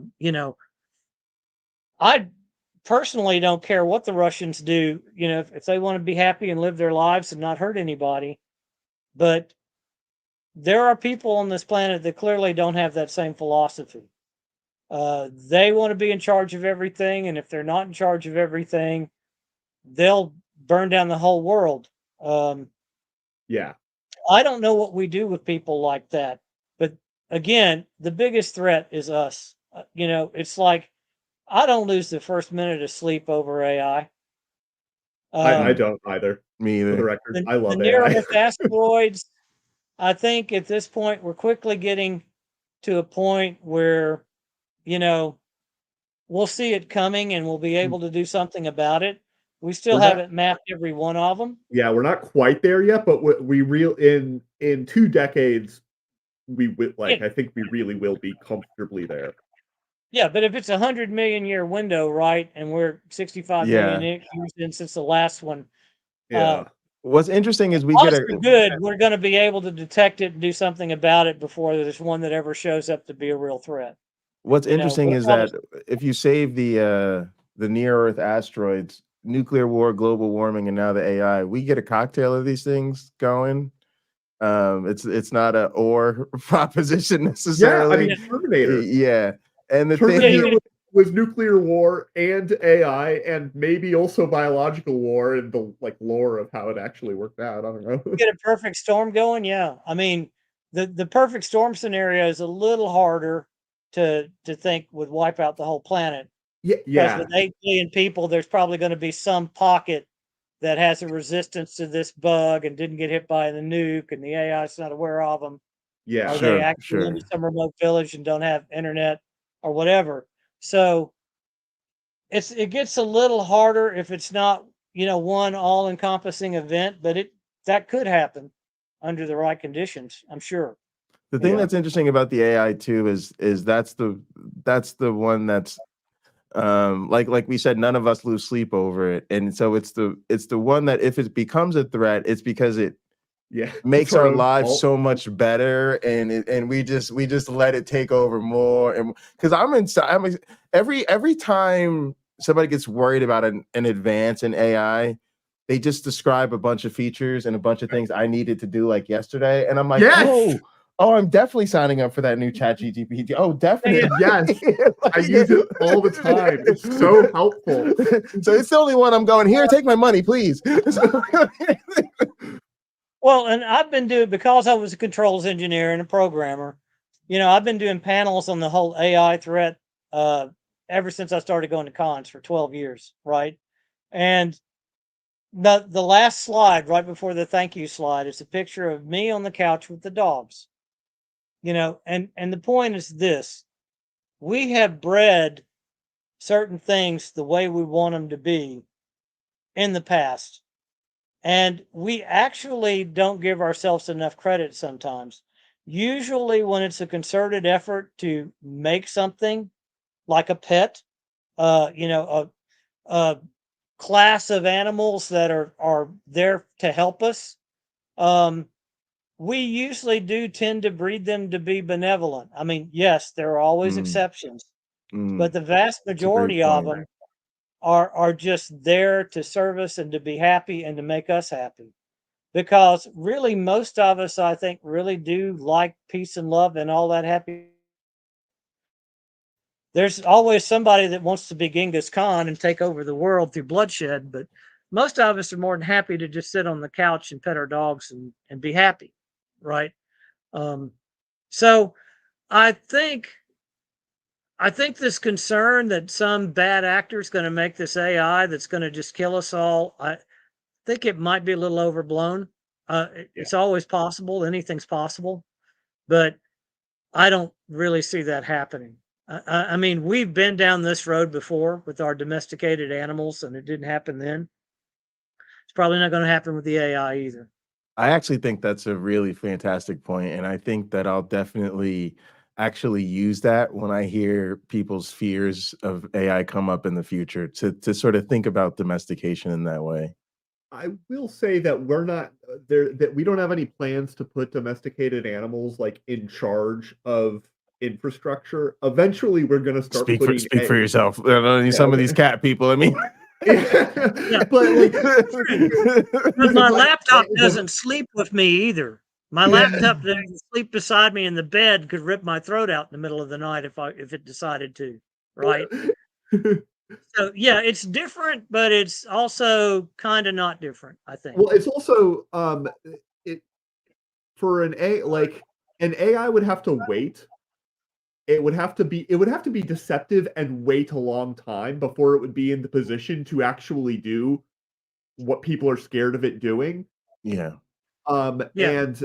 personally don't care what the Russians do, if they want to be happy and live their lives and not hurt anybody. But there are people on this planet that clearly don't have that same philosophy. They want to be in charge of everything, and if they're not in charge of everything, they'll burn down the whole world. Yeah. I don't know what we do with people like that. But again, the biggest threat is us. It's like I don't lose the first minute of sleep over AI. I don't either. Me either. For the record, I love the AI. near-Earth asteroids. I think at this point we're quickly getting to a point where, we'll see it coming and we'll be able to do something about it. We still haven't mapped every one of them. Yeah, we're not quite there yet, but in 2 decades, I think we really will be comfortably there. Yeah, but if it's 100 million year window, right, and we're 65 million years in since the last one, Yeah. What's interesting is we Odds get are a good. We're going to be able to detect it and do something about it before there's one that ever shows up to be a real threat. what's You know, interesting we'll is probably that if you save the near Earth asteroids, nuclear war, global warming, and now the AI, we get a cocktail of these things going. It's not a or proposition Yeah, I necessarily. mean Terminator. Yeah, and the Terminator thing, was nuclear war and AI and maybe also biological war and the like lore of how it actually worked out. I don't know. get a perfect storm going. Yeah, I mean, the perfect storm scenario is a little harder to think would wipe out the whole planet, because Yeah, with 8 billion people, there's probably going to be some pocket that has a resistance to this bug and didn't get hit by the nuke, and the AI is not aware of them. yeah. Or they sure, actually live sure. in some remote village and don't have internet or whatever. So it gets a little harder if it's not, one all-encompassing event, but that could happen under the right conditions, I'm sure. The thing Yeah. that's interesting about the AI too is that's the one that's like we said, none of us lose sleep over it, and so it's the one that if it becomes a threat, it's because it Yeah. makes It's our our own lives fault. so much better, and we just let it take over more. And because every time somebody gets worried about an advance in AI, they just describe a bunch of features and a bunch of things I needed to do like yesterday, and I'm like, Yes. oh, I'm definitely signing up for that new chat GPT. Oh, definitely. Yes. I use it all the time. It's so helpful. So it's the only one I'm going, here, take my money, please. Well, and I've been doing, because I was a controls engineer and a programmer, I've been doing panels on the whole AI threat ever since I started going to cons for 12 years, right? And the last slide right before the thank you slide is a picture of me on the couch with the dogs. And the point is this: we have bred certain things the way we want them to be in the past, and we actually don't give ourselves enough credit sometimes. Usually when it's a concerted effort to make something like a pet, a class of animals that are there to help us, we usually do tend to breed them to be benevolent. I mean, yes, there are always Mm, exceptions, but mm, the vast that's a great majority of point. them are just there to serve us and to be happy and to make us happy. Because really, most of us, I think, really do like peace and love and all that happy. There's always somebody that wants to be Genghis Khan and take over the world through bloodshed, but most of us are more than happy to just sit on the couch and pet our dogs and be happy, right? Um, so I think this concern that some bad actor is going to make this AI that's going to just kill us all, I think it might be a little overblown. It's always possible; anything's possible, but I don't really see that happening. I mean, we've been down this road before with our domesticated animals, and it didn't happen then. It's probably not going to happen with the AI either. I actually think that's a really fantastic point, and I think that I'll definitely actually use that when I hear people's fears of AI come up in the future to sort of think about domestication in that way. I will say that we're not there that we don't have any plans to put domesticated animals like in charge of infrastructure. Eventually we're going to start putting Speak for yourself. Some of these cat people, I mean. Yeah. but like But my laptop doesn't sleep with me either. My Yeah. laptop doesn't sleep beside me in the bed, could rip my throat out in the middle of the night if it decided to, right? So yeah, it's different, but it's also kind of not different, I think. Well, it's also it for an AI would have to wait. It would have to be deceptive and wait a long time before it would be in the position to actually do what people are scared of it doing. Yeah. Yeah. And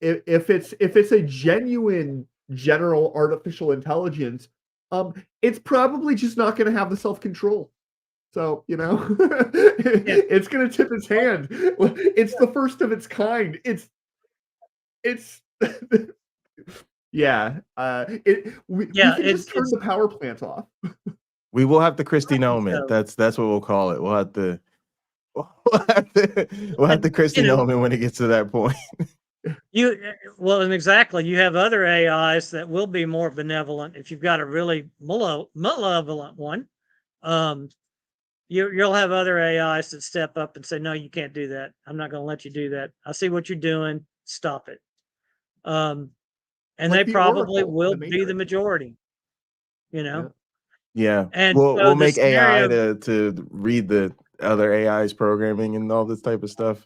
if it's a genuine general artificial intelligence, it's probably just not going to have the self-control. So, it's going to tip its hand. It's the first of its kind. It's yeah. We can just turn the power plant off. We will have to Christy Nome it. So. That's what we'll call it. We'll have to We'll have to Christy You know, Nolan when it gets to that point. and exactly, you have other AIs that will be more benevolent if you've got a really malevolent one. You'll have other AIs that step up and say, no, you can't do that. I'm not going to let you do that. I see what you're doing. Stop it. And Like they the probably Oracle in will the be the Matrix. majority, you know? Yeah, And we'll so the make AI scenario, to read the other AI's programming and all this type of stuff.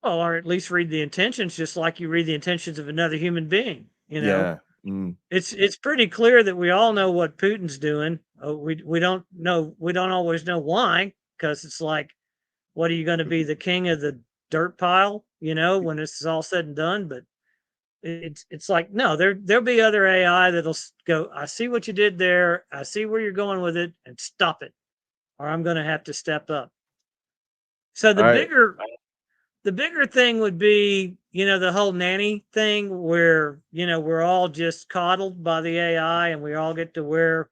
well, or at least read the intentions, just like you read the intentions of another human being, you know? Yeah. Mm. It's pretty clear that we all know what Putin's doing. We don't know, we don't always know why, because it's like, what are you going to be, the king of the dirt pile, you know, when this is all said and done? But it's like, no, there'll be other AI that'll go, I see what you did there, I see where you're going with it, and stop it, or I'm going to have to step up. So All right. the bigger thing would be, you know, the whole nanny thing where, you know, we're all just coddled by the AI and we all get to where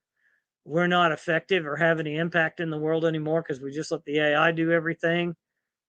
we're not effective or have any impact in the world anymore because we just let the AI do everything.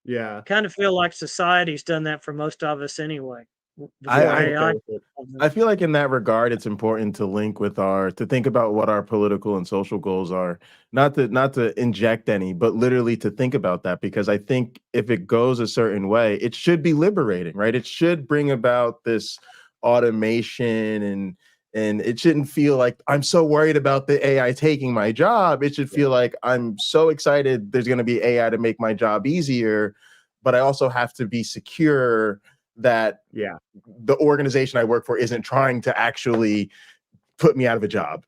Yeah. Kind of feel like society's done that for most of us anyway. Yeah, Before I'm AI. okay with it. I feel like in that regard, it's important to link with to think about what our political and social goals are. Not to inject any, but literally to think about that, because I think if it goes a certain way, it should be liberating, right? It should bring about this automation and it shouldn't feel like I'm so worried about the AI taking my job. It should feel like I'm so excited there's going to be AI to make my job easier, but I also have to be secure that Yeah. the organization I work for isn't trying to actually put me out of a job.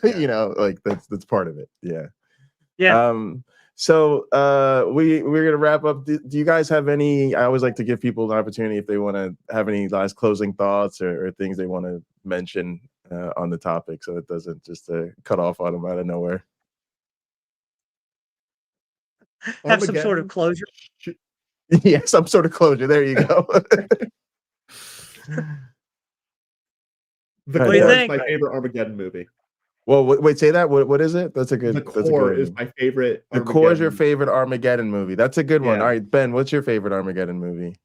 You know, like that's part of it. Yeah. Yeah. So we're gonna wrap up. Do you guys have any? I always like to give people an opportunity if they want to have any last closing thoughts or things they want to mention on the topic, so it doesn't just cut off on them out of nowhere. Have some sort of closure. Yeah, some sort of closure. There you go. The What do you Core is think? my favorite Armageddon movie. Well, wait, say that. What is it? That's a good. The That's a Core good is one. my favorite. The Core is your Armageddon. favorite Armageddon movie. That's a good one. Yeah. All right, Ben, what's your favorite Armageddon movie?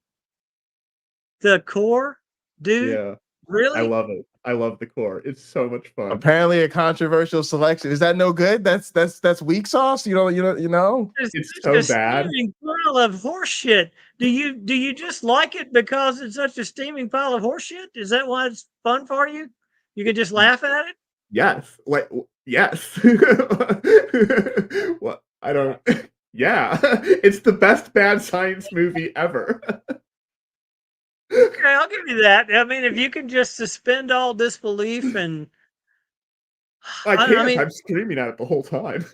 The Core, dude. Yeah. Really? I love it. I love The Core. It's so much fun. Apparently, a controversial selection. Is that no good? That's weak sauce. You know. It's such so a bad. steaming pile of horseshit. Do you just like it because it's such a steaming pile of horseshit? Is that why it's fun for you? You can just laugh at it? Yes. Like yes. What? I don't. Yeah. It's the best bad science movie ever. Okay, I'll give you that. I mean, if you can just suspend all disbelief and I can't. I mean, I'm screaming at it the whole time.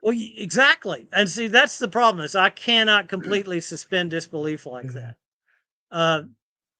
well, exactly. And see, that's the problem is I cannot completely suspend disbelief like that.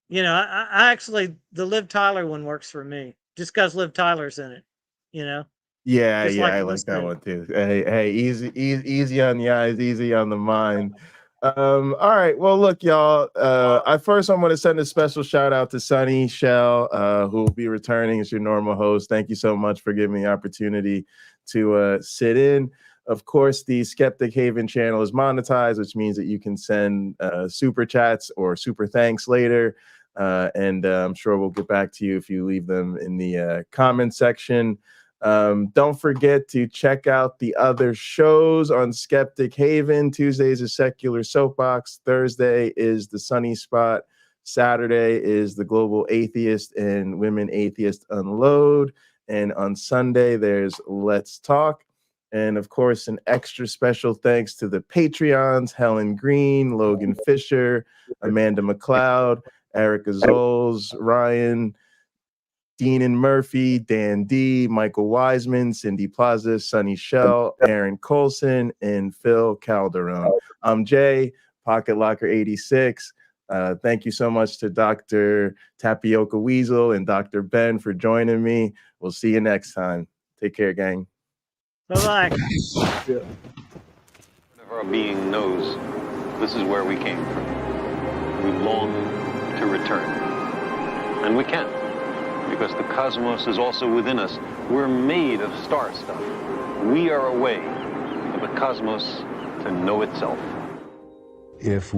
You know, I actually, the Liv Tyler one works for me just because Liv Tyler's in it, you know? Yeah, Just yeah, like I like that listening. one too. Hey, easy on the eyes, easy on the mind. All right. Well, look, y'all. I want to send a special shout out to Sunny Shell, who will be returning as your normal host. Thank you so much for giving me the opportunity to sit in. Of course, the Skeptic Haven channel is monetized, which means that you can send super chats or super thanks later. And I'm sure we'll get back to you if you leave them in the comment section. Don't forget to check out the other shows on Skeptic Haven. Tuesdays is Secular Soapbox. Thursday is The Sunny Spot. Saturday is the Global Atheist and Women Atheist Unload. And on Sunday, there's Let's Talk. And of course, an extra special thanks to the Patreons, Helen, Greene, Logan Fisher, Amanda McLeod, Eric Ozols, Rion, Dean and Murphy, Dan D, Michael Wiseman, Cindy Plaza, Sunny Shell, Aaron Colson, and Phil Calderone. I'm Jay, Pocket Locker 86. Thank you so much to Dr. Tapioca Weasel and Dr. Ben for joining me. We'll see you next time. Take care, gang. Bye-bye. Yeah. Of our being knows this is where we came from. We long to return. And we can, because the cosmos is also within us. We're made of star stuff. We are a way of the cosmos to know itself. If